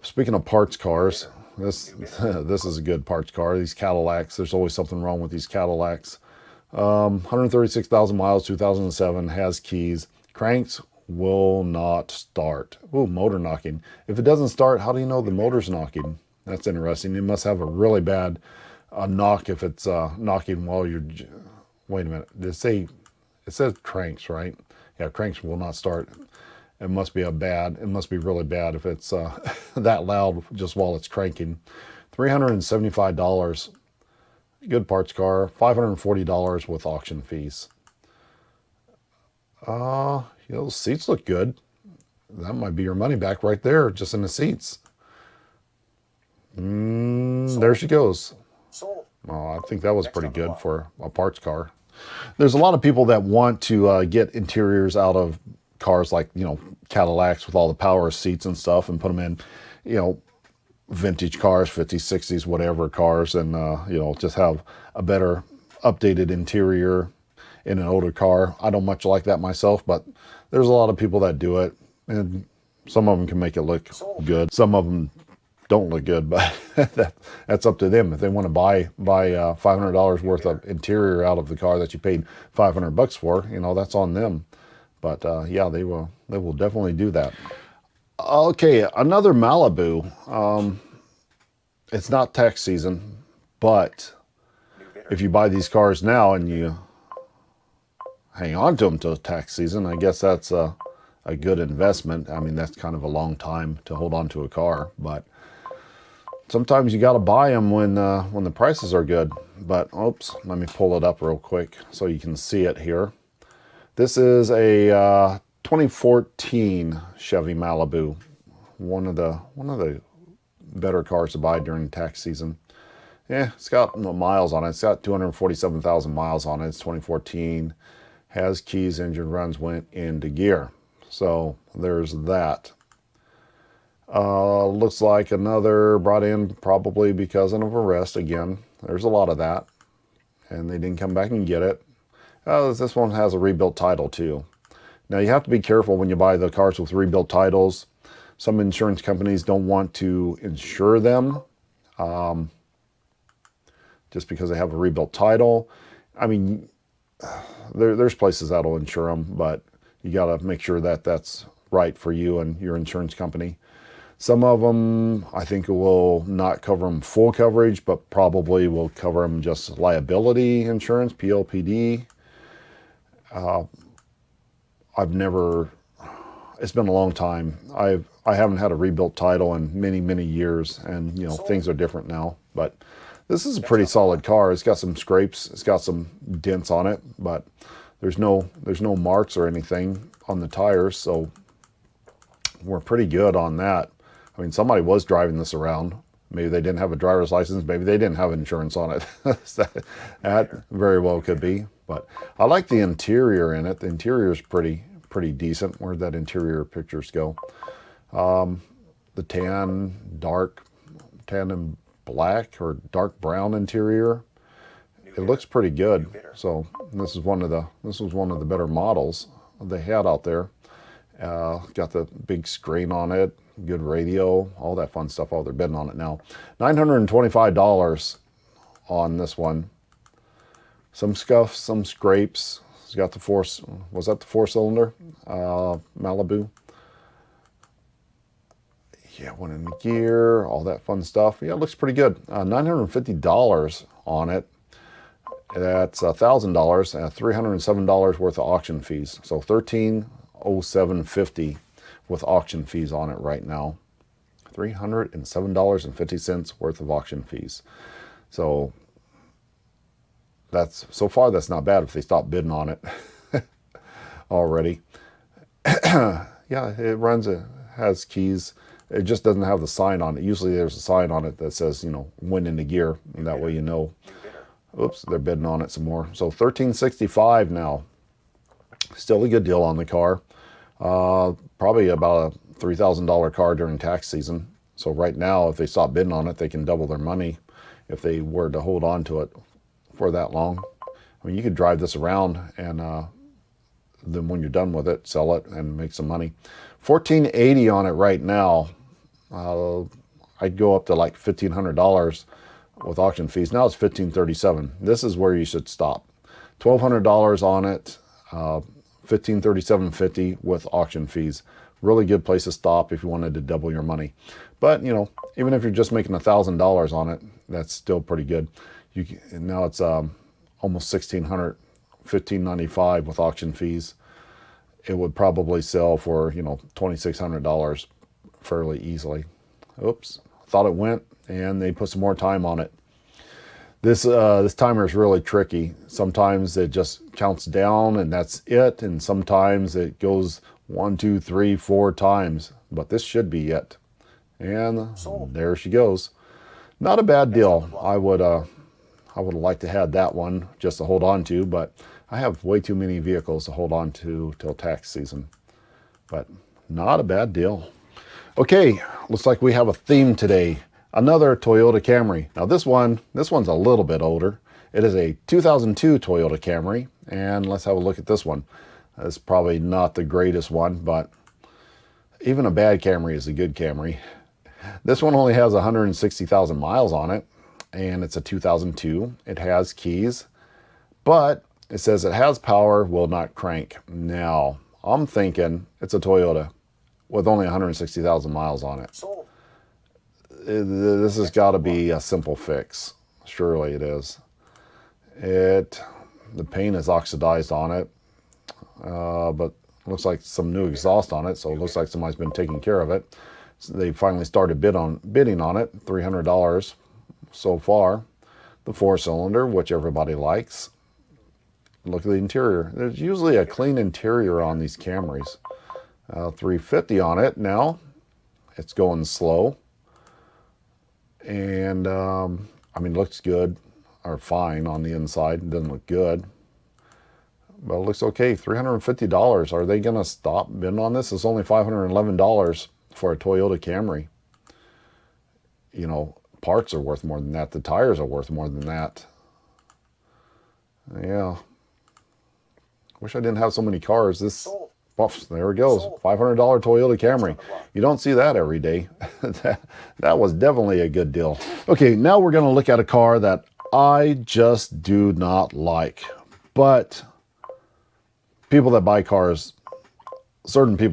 Speaking of parts cars, this is a good parts car. These Cadillacs, there's always something wrong with these Cadillacs. 136,000 miles, 2007, has keys. Cranks will not start. Ooh, motor knocking. If it doesn't start, how do you know the motor's knocking? That's interesting. It must have a really bad knock if it's knocking while you're... Wait a minute. It says cranks, right? Yeah, cranks will not start. It must be really bad if it's that loud just while it's cranking. $375. Good parts car. $540 with auction fees. The seats look good. That might be your money back right there, just in the seats. There she goes. Sold. Oh, I think that was pretty good for a parts car. There's a lot of people that want to get interiors out of cars like, Cadillacs with all the power seats and stuff, and put them in, vintage cars, 50s, 60s, whatever cars, and, just have a better updated interior in an older car. I don't much like that myself, but there's a lot of people that do it, and some of them can make it look good. Some of them don't look good, but that's up to them. If they want to buy $500 worth of interior out of the car that you paid $500 for, that's on them. But yeah, they will definitely do that. Okay, another Malibu. It's not tax season, but if you buy these cars now and you hang on to them till tax season, I guess that's a good investment. I mean, that's kind of a long time to hold on to a car, but sometimes you got to buy them when the prices are good. But oops, let me pull it up real quick so you can see it here. This is a 2014 Chevy Malibu, one of the better cars to buy during tax season. Yeah, it's got miles on it. It's got 247,000 miles on it. It's 2014. Has keys, engine runs, went into gear. So there's that. Looks like another brought in probably because of arrest again. There's a lot of that. And they didn't come back and get it. This one has a rebuilt title too. Now you have to be careful when you buy the cars with rebuilt titles. Some insurance companies don't want to insure them just because they have a rebuilt title. I mean, there's places that'll insure them, but you got to make sure that that's right for you and your insurance company. Some of them, I think, will not cover them full coverage, but probably will cover them just liability insurance, PLPD. It's been a long time. I haven't had a rebuilt title in many, many years, and things are different now. But this is a pretty solid car. It's got some scrapes, it's got some dents on it, but there's no marks or anything on the tires, so we're pretty good on that. I mean, somebody was driving this around. Maybe they didn't have a driver's license. Maybe they didn't have insurance on it. That very well could be. But I like the interior in it. The interior is pretty decent. Where'd that interior pictures go? The tan and black or dark brown interior. It looks pretty good. So this was one of the better models they had out there. Got the big screen on it, good radio, all that fun stuff. Oh, they're bidding on it now. $925 on this one. Some scuffs, some scrapes. It's got the was that the 4-cylinder Malibu? Yeah, went in gear, all that fun stuff. Yeah, it looks pretty good. $950 on it. That's $1,000 and $307 worth of auction fees. So $1,307.50 with auction fees on it right now. $307.50 worth of auction fees. So so far that's not bad if they stop bidding on it already. Yeah, it has keys. It just doesn't have the sign on it. Usually there's a sign on it that says, win into gear, and that way you know. Oops, they're bidding on it some more. So $1,365 now. Still a good deal on the car. Probably about a $3,000 car during tax season. So right now, if they stop bidding on it, they can double their money if they were to hold on to it for that long. I mean, you could drive this around and then when you're done with it, sell it and make some money. $1,480 on it right now. I'd go up to like $1,500 with auction fees. Now it's $1,537. This is where you should stop. $1,200 on it, $1,537.50 with auction fees. Really good place to stop if you wanted to double your money. But even if you're just making $1,000 on it, that's still pretty good. Now it's almost $1,600, $1,595 with auction fees. It would probably sell for $2,600 fairly easily. Oops, thought it went, and they put some more time on it. This timer is really tricky. Sometimes it just counts down and that's it, and sometimes it goes 1, 2, 3, 4 times. But this should be it. And there she goes. Not a bad deal. I would have liked to have that one just to hold on to, but I have way too many vehicles to hold on to till tax season. But not a bad deal. Okay, looks like we have a theme today. Another Toyota Camry. Now this one's a little bit older. It is a 2002 Toyota Camry, and let's have a look at this one. It's probably not the greatest one, but even a bad Camry is a good Camry. This one only has 160,000 miles on it, and it's a 2002. It has keys, but it says it has power, will not crank. Now, I'm thinking it's a Toyota with only 160,000 miles on it. Sold. This has got to be a simple fix. Surely it is. The paint is oxidized on it, but looks like some new exhaust on it, so it looks like somebody's been taking care of it. So they finally started bidding on it, $300 so far. The 4-cylinder, which everybody likes. Look at the interior. There's usually a clean interior on these Camrys. $350 on it now. It's going slow. And, looks good, or fine on the inside. It doesn't look good. But it looks okay. $350. Are they going to stop bidding on this? It's only $511 for a Toyota Camry. Parts are worth more than that. The tires are worth more than that. Yeah. Wish I didn't have so many cars. There it goes. $500 Toyota Camry. You don't see that every day. That was definitely a good deal. Okay, now we're going to look at a car that I just do not like. But certain people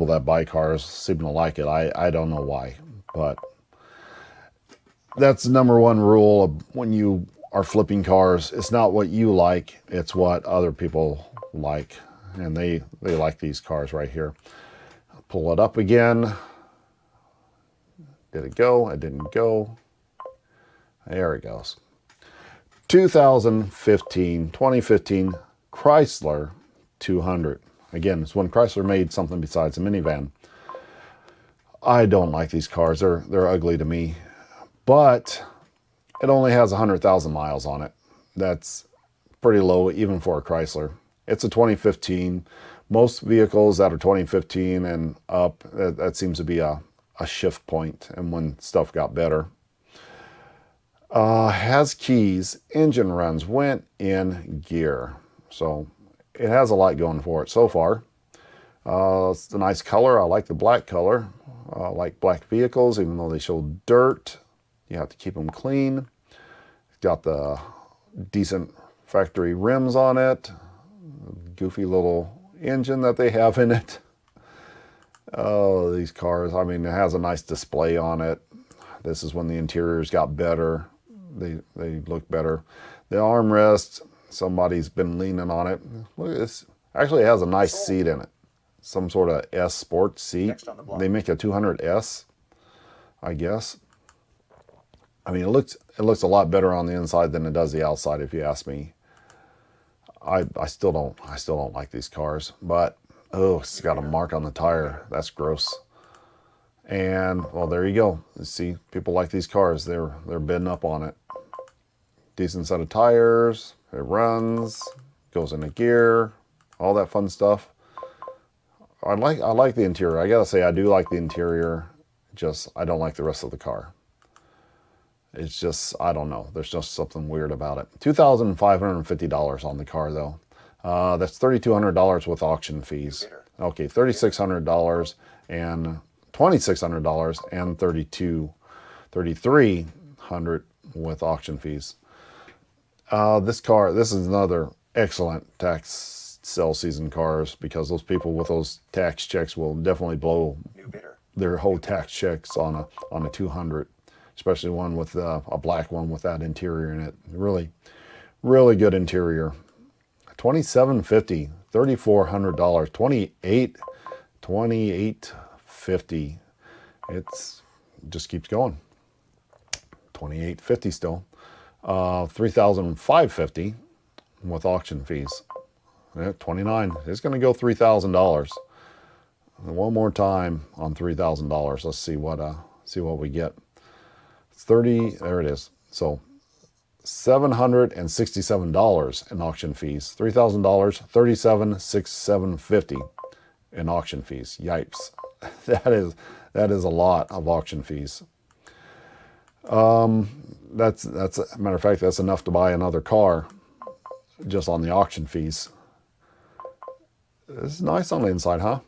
that buy cars seem to like it. I don't know why. But that's the number one rule of when you are flipping cars. It's not what you like. It's what other people like. And they like these cars right here. Pull it up again. Did it go? It didn't go. There it goes. 2015 Chrysler 200. Again, it's when Chrysler made something besides a minivan. I don't like these cars. They're ugly to me. But it only has 100,000 miles on it. That's pretty low even for a Chrysler. It's a 2015. Most vehicles that are 2015 and up, that seems to be a shift point, and when stuff got better. Has keys, engine runs, went in gear. So it has a lot going for it so far. It's a nice color. I like the black color. I like black vehicles, even though they show dirt. You have to keep them clean. It's got the decent factory rims on it. Goofy little engine that they have in it. Oh, these cars. I mean, it has a nice display on it. This is when the interiors got better. They look better. The armrest, somebody's been leaning on it. Look at this. Actually, it has a nice seat in it. Some sort of S Sport seat. Next on the block. They make a 200S, I guess. I mean, it looks a lot better on the inside than it does the outside, if you ask me. I still don't like these cars, but oh, it's got a mark on the tire. That's gross. And well, there you go. You see, people like these cars. They're bidding up on it. Decent set of tires. It runs, goes into gear, all that fun stuff. I like the interior. I gotta say, I do like the interior. Just I don't like the rest of the car. It's just, I don't know. There's just something weird about it. $2,550 on the car, though. That's $3,200 with auction fees. Okay, $3,600 and $2,600 and $3,300 with auction fees. This is another excellent tax sale season cars, because those people with those tax checks will definitely blow their whole tax checks on a 200. Especially one with a black one with that interior in it. Really, really good interior. $2,750, $3,400, $2,850. It's just keeps going. $2,850 still. $3,550 with auction fees. Yeah, $29. It's going to go $3,000. One more time on $3,000. Let's see what we get. 30, there it is. So $767 in auction fees. $3,000, $37,650 in auction fees. Yipes. That is a lot of auction fees. That's a matter of fact, that's enough to buy another car just on the auction fees. This is nice on the inside, huh?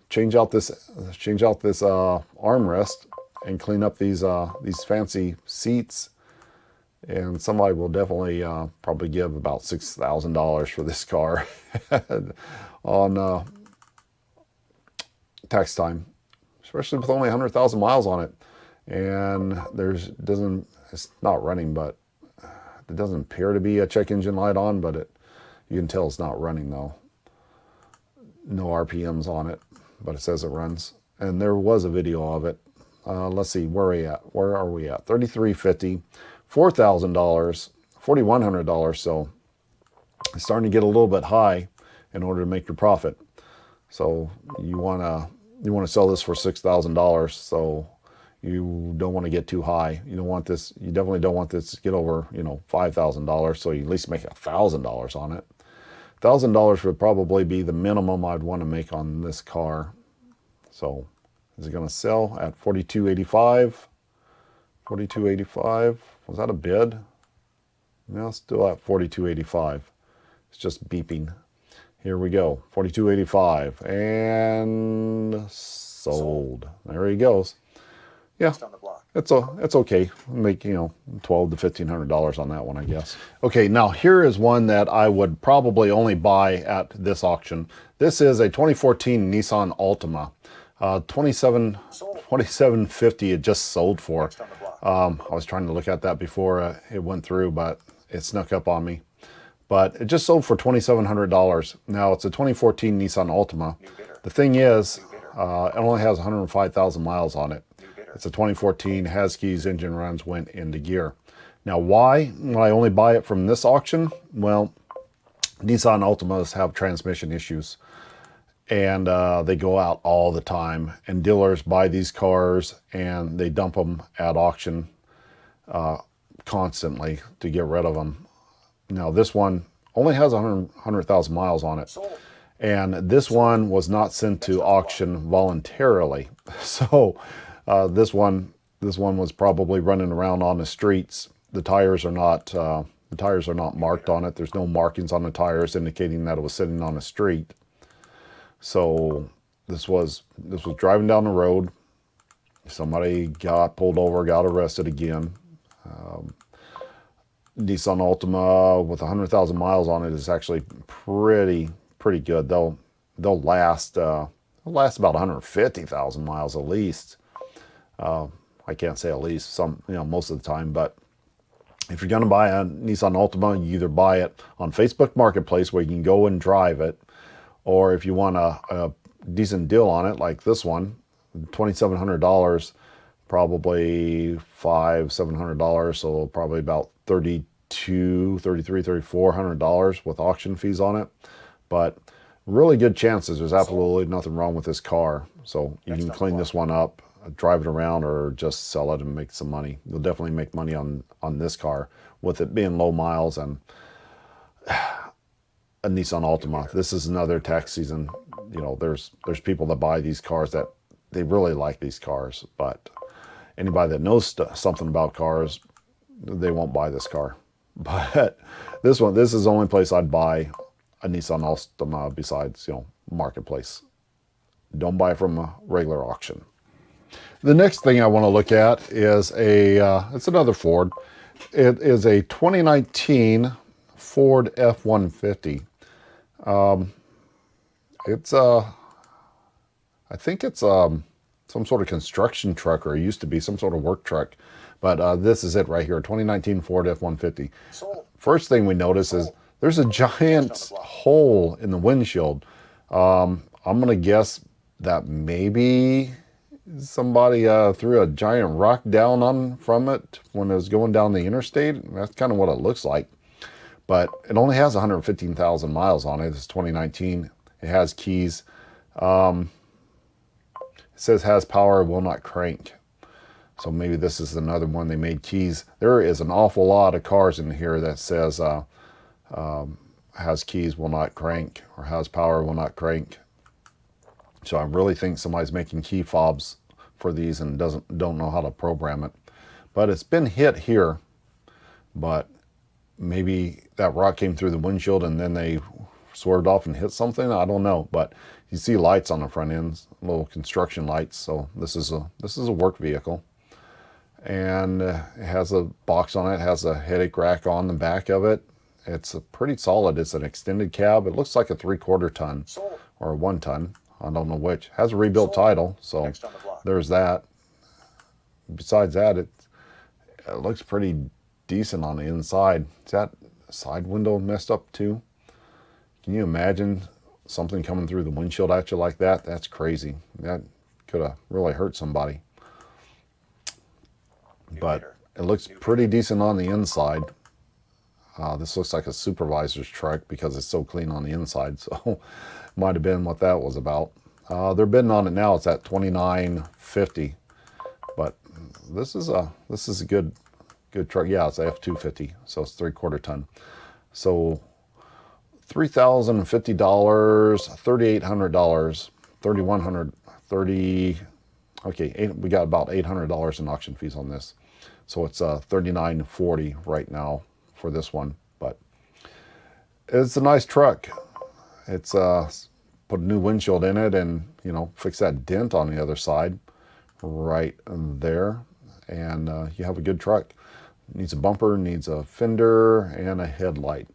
Change out this armrest and clean up these fancy seats, and somebody will definitely probably give about $6,000 for this car on tax time, especially with only 100,000 miles on it. And it's not running, but it doesn't appear to be a check engine light on, but you can tell it's not running though. No RPMs on it, but it says it runs. And there was a video of it. Let's see, where are we at? $3,350, $4,000, $4,100. So it's starting to get a little bit high in order to make your profit. So you want to sell this for $6,000. So you don't want to get too high. You definitely don't want this to get over, $5,000. So you at least make $1,000 on it. $1,000 would probably be the minimum I'd want to make on this car. So is it going to sell at $4,285? $4,285. Was that a bid? No, still at $4,285. It's just beeping. Here we go. $4,285 and sold. There he goes. Yeah, it's okay. Make $1,200 to $1,500 on that one, I guess. Okay, now here is one that I would probably only buy at this This is a 2014 Nissan Altima. $2,750 it just sold for. I was trying to look at that before it went through, but it snuck up on me. But it just sold for $2,700. Now it's a 2014 Nissan Altima. The thing is, it only has 105,000 miles on it. It's a 2014, has keys, engine runs, went into gear. Now why would I only buy it from this auction? Well, Nissan Altimas have transmission issues. And they go out all the time, and dealers buy these cars and they dump them at auction constantly to get rid of them. Now this one only has 100,000 miles on it, and this one was not sent to auction voluntarily. So this one was probably running around on the streets. The tires are not marked on it. There's no markings on the tires indicating that it was sitting on the street. So this was driving down the road. Somebody got pulled over, got arrested again. Nissan Altima with 100,000 miles on it is actually pretty good. They'll last. It lasts about 150,000 miles at least. I can't say at least, some, most of the time, but if you're going to buy a Nissan Altima, you either buy it on Facebook Marketplace where you can go and drive it, or if you want a decent deal on it, like this one, $2,700, probably $700, so probably about $3,400 with auction fees on it. But really good chances. There's absolutely nothing wrong with this car. So you can clean this one up, drive it around, or just sell it and make some money. You'll definitely make money on this car with it being low miles and a Nissan Altima. This is another tax season. There's people that buy these cars that they really like these cars, but anybody that knows something about cars, they won't buy this car. But this is the only place I'd buy a Nissan Altima besides, Marketplace. Don't buy from a regular auction. The next thing I want to look at is it's another Ford. It is a 2019 Ford F-150. I think it's some sort of construction truck, or it used to be some sort of work truck. But this is it right here, 2019 Ford F-150. First thing we notice is there's a giant hole in the windshield. I'm going to guess that maybe somebody threw a giant rock down from it when it was going down the interstate. That's kind of what it looks like. But it only has 115,000 miles on it. It's 2019. It has keys. It says has power, will not crank. So maybe this is another one they made keys. There is an awful lot of cars in here that says has keys, will not crank, or has power, will not crank. So I really think somebody's making key fobs for these and don't know how to program it. But it's been hit here. But maybe that rock came through the windshield and then they swerved off and hit something. I don't know. But you see lights on the front ends, little construction lights. So this is a work vehicle. And it has a box on it. It has a headache rack on the back of it. It's pretty solid. It's an extended cab. It looks like a 3/4 ton or a 1 ton. I don't know which. It has a rebuilt title, so there's that. Besides that, it looks pretty decent on the inside. Is that side window messed up too? Can you imagine something coming through the windshield at you like that? That's crazy. That could have really hurt somebody. But it looks pretty decent on the inside. This looks like a supervisor's truck because it's so clean on the inside. So might have been what that was about. They're bidding on it now. It's at $29.50. But this is a good truck. Yeah, it's a F-250. So it's 3/4 ton. So $3,050, $3,800, $3,130. Okay, we got about $800 in auction fees on this. So it's $39.40 right now for this one. But it's a nice truck. It's put a new windshield in it and, fix that dent on the other side right there. And you have a good truck. Needs a bumper, needs a fender, and a headlight.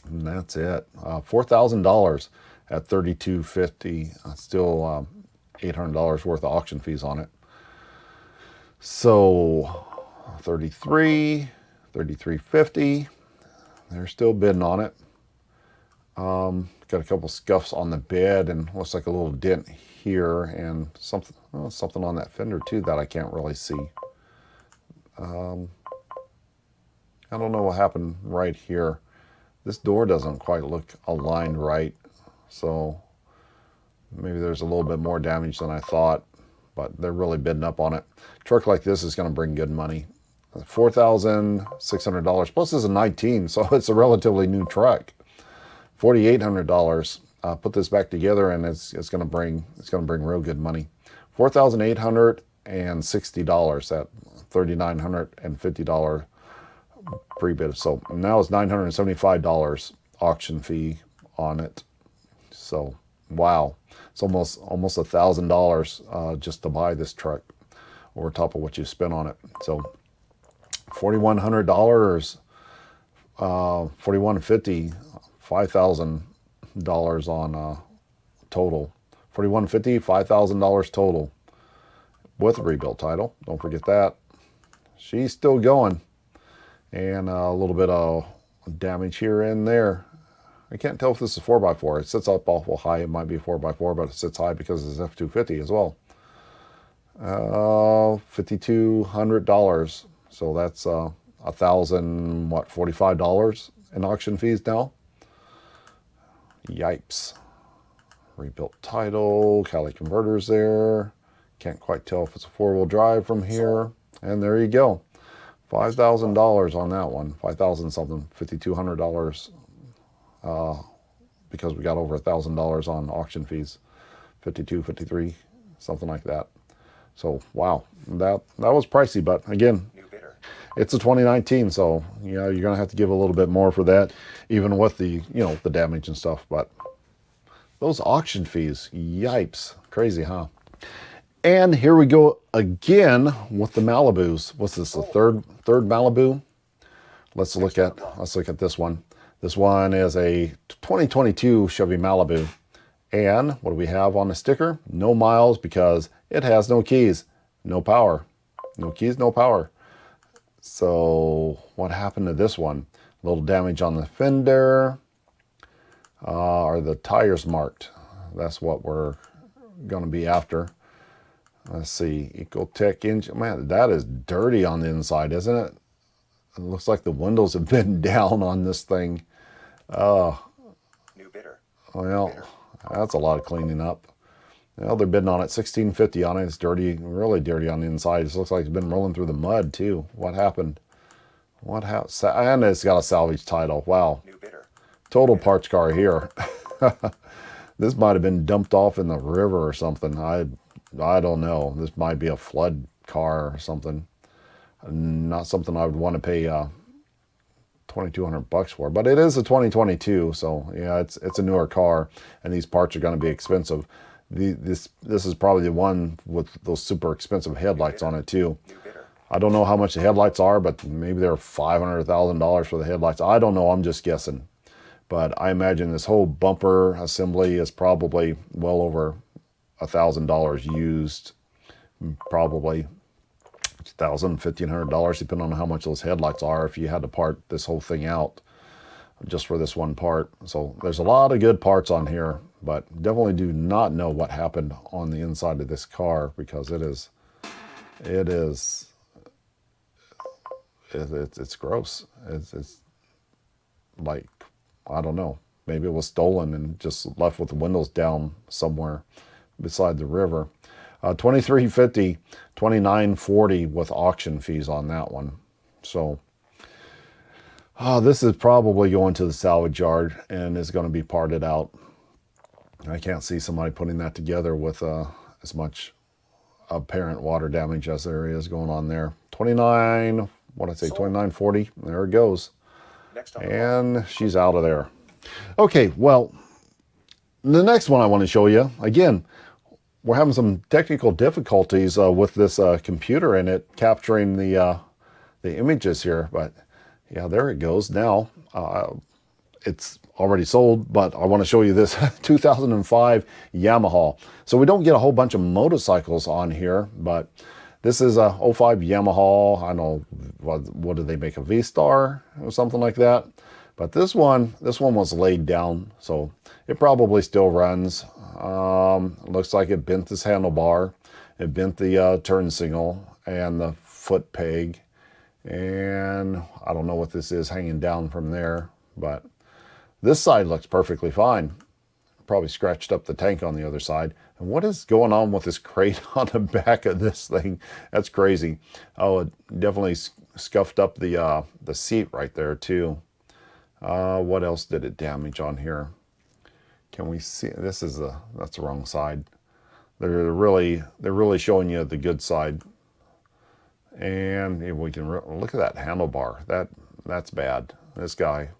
And that's it. $4,000 at $32.50. Still $800 worth of auction fees on it. So $33.50. They're still bidding on it. Got a couple scuffs on the bed and looks like a little dent here and something on that fender too that I can't really see. I don't know what happened right here. This door doesn't quite look aligned right, so maybe there's a little bit more damage than I thought, but they're really bidding up on it. A truck like this is going to bring good money. $4,600 plus is a 19, so it's a relatively new truck. $4,800. Put this back together and it's going to bring real good money. $4,860 at $3,950 pre-bid. So now it's $975 auction fee on it. So wow, it's almost $1,000 just to buy this truck over top of what you spent on it. So $4,100, $4,150, $5,000 on total 4150, $5,000 total with a rebuilt title. Don't forget that. She's still going. And a little bit of damage here and there. I can't tell if this is 4x4. It sits up awful high. It might be a 4x4, but it sits high because it's F250 as well. $5,200. So that's $1,045 in auction fees now. Yipes. Rebuilt title, Cali converters there. Can't quite tell if it's a four-wheel drive from here. And there you go. $5,000 on that one. 5,000 something. $5,200 because we got over $1,000 on auction fees. 52, 53, something like that. So wow, that was pricey, but again, it's a 2019, so you're gonna have to give a little bit more for that, even with the the damage and stuff. But those auction fees, yipes, crazy, huh? And here we go again with the Malibus. What's this? The third Malibu? Let's look at this one. This one is a 2022 Chevy Malibu. And what do we have on the sticker? No miles because it has no keys, no power. No keys, no power. So what happened to this one? A little damage on the fender. Are the tires marked? That's what we're going to be after. Let's see. Ecotech engine. Man, that is dirty on the inside, isn't it? It looks like the windows have been down on this thing. New bidder. Well, that's a lot of cleaning up. Well, they're bidding on it, $1,650 on it. It's dirty, really dirty on the inside. It looks like it's been rolling through the mud too. What happened? What happened? And it's got a salvage title. Wow. New bidder. Total parts car here. This might have been dumped off in the river or something. I don't know. This might be a flood car or something. Not something I would want to pay $2,200 for, but it is a 2022, so yeah, it's a newer car, and these parts are going to be expensive. This is probably the one with those super expensive headlights on it too. I don't know how much the headlights are, but maybe they're $500, $1,000 for the headlights. I don't know. I'm just guessing, but I imagine this whole bumper assembly is probably well over $1,000 used, probably $1,000, $1,500, depending on how much those headlights are, if you had to part this whole thing out just for this one part. So there's a lot of good parts on here, but definitely do not know what happened on the inside of this car, because it's gross. It's like, I don't know, maybe it was stolen and just left with the windows down somewhere beside the river. $2,350, $2,940 with auction fees on that one. So this is probably going to the salvage yard and is going to be parted out. I can't see somebody putting that together with as much apparent water damage as there is going on there. $2,940. There it goes. And she's out of there. Okay, well, the next one I want to show you, again, we're having some technical difficulties with this computer in it capturing the images here, but yeah, there it goes now. It's already sold, but I want to show you this 2005 Yamaha. So we don't get a whole bunch of motorcycles on here, but this is a 05 Yamaha. I don't know, what did they make, a V-Star or something like that? But this one was laid down, so it probably still runs. Looks like it bent this handlebar, it bent the turn signal and the foot peg, and I don't know what this is hanging down from there, but this side looks perfectly fine. Probably scratched up the tank on the other side. And what is going on with this crate on the back of this thing? That's crazy. Oh, it definitely scuffed up the seat right there too. What else did it damage on here? Can we see? That's the wrong side. They're really showing you the good side. And we can look at that handlebar. That's bad. This guy,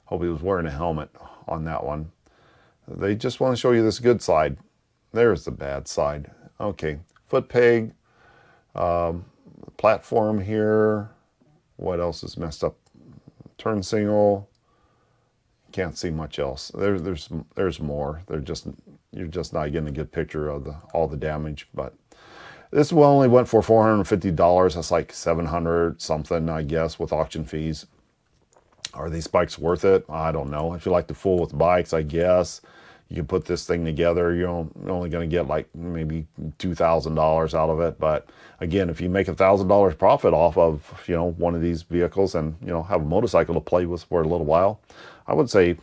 hope he was wearing a helmet on that one. They just want to show you this good side. There's the bad side. Okay, foot peg, platform here. What else is messed up? Turn signal. Can't see much else. There's more. They're just you're just not getting a good picture of all the damage. But this one only went for $450. That's like 700 something, I guess, with auction fees. Are these bikes worth it? I don't know. If you like to fool with bikes, I guess you can put this thing together. You're only going to get like maybe $2,000 out of it. But again, if you make $1,000 profit off of, you know, one of these vehicles and, you know, have a motorcycle to play with for a little while, I would say,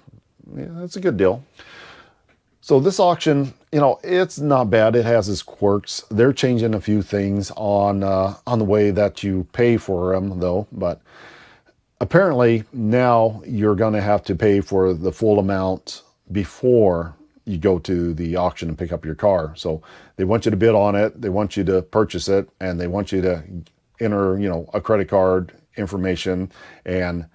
yeah, that's a good deal. So this auction, you know, it's not bad. It has its quirks. They're changing a few things on the way that you pay for them, though. But apparently now you're going to have to pay for the full amount before you go to the auction and pick up your car. So they want you to bid on it, they want you to purchase it, and they want you to enter, you know, a credit card information and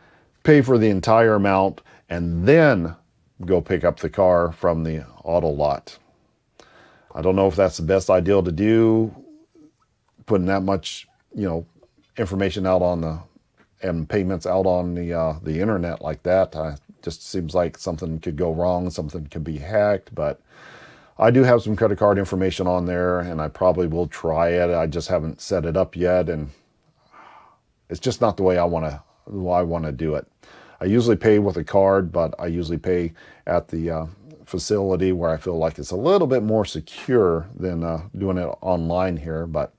pay for the entire amount, and then go pick up the car from the auto lot. I don't know if that's the best idea to do, putting that much, you know, information out on the and payments out on the internet like that. Just seems like something could go wrong, something could be hacked. But I do have some credit card information on there, and I probably will try it. I just haven't set it up yet, and it's just not the way I want to do it. I usually pay with a card, but I usually pay at the facility where I feel like it's a little bit more secure than doing it online here. But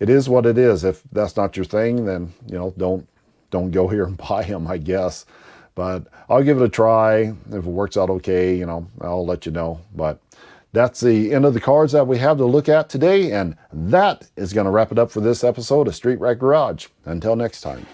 it is what it is. If that's not your thing, then, you know, don't go here and buy them, I guess. But I'll give it a try. If it works out okay, you know, I'll let you know. But that's the end of the cards that we have to look at today, and that is going to wrap it up for this episode of Street Rat Garage. Until next time.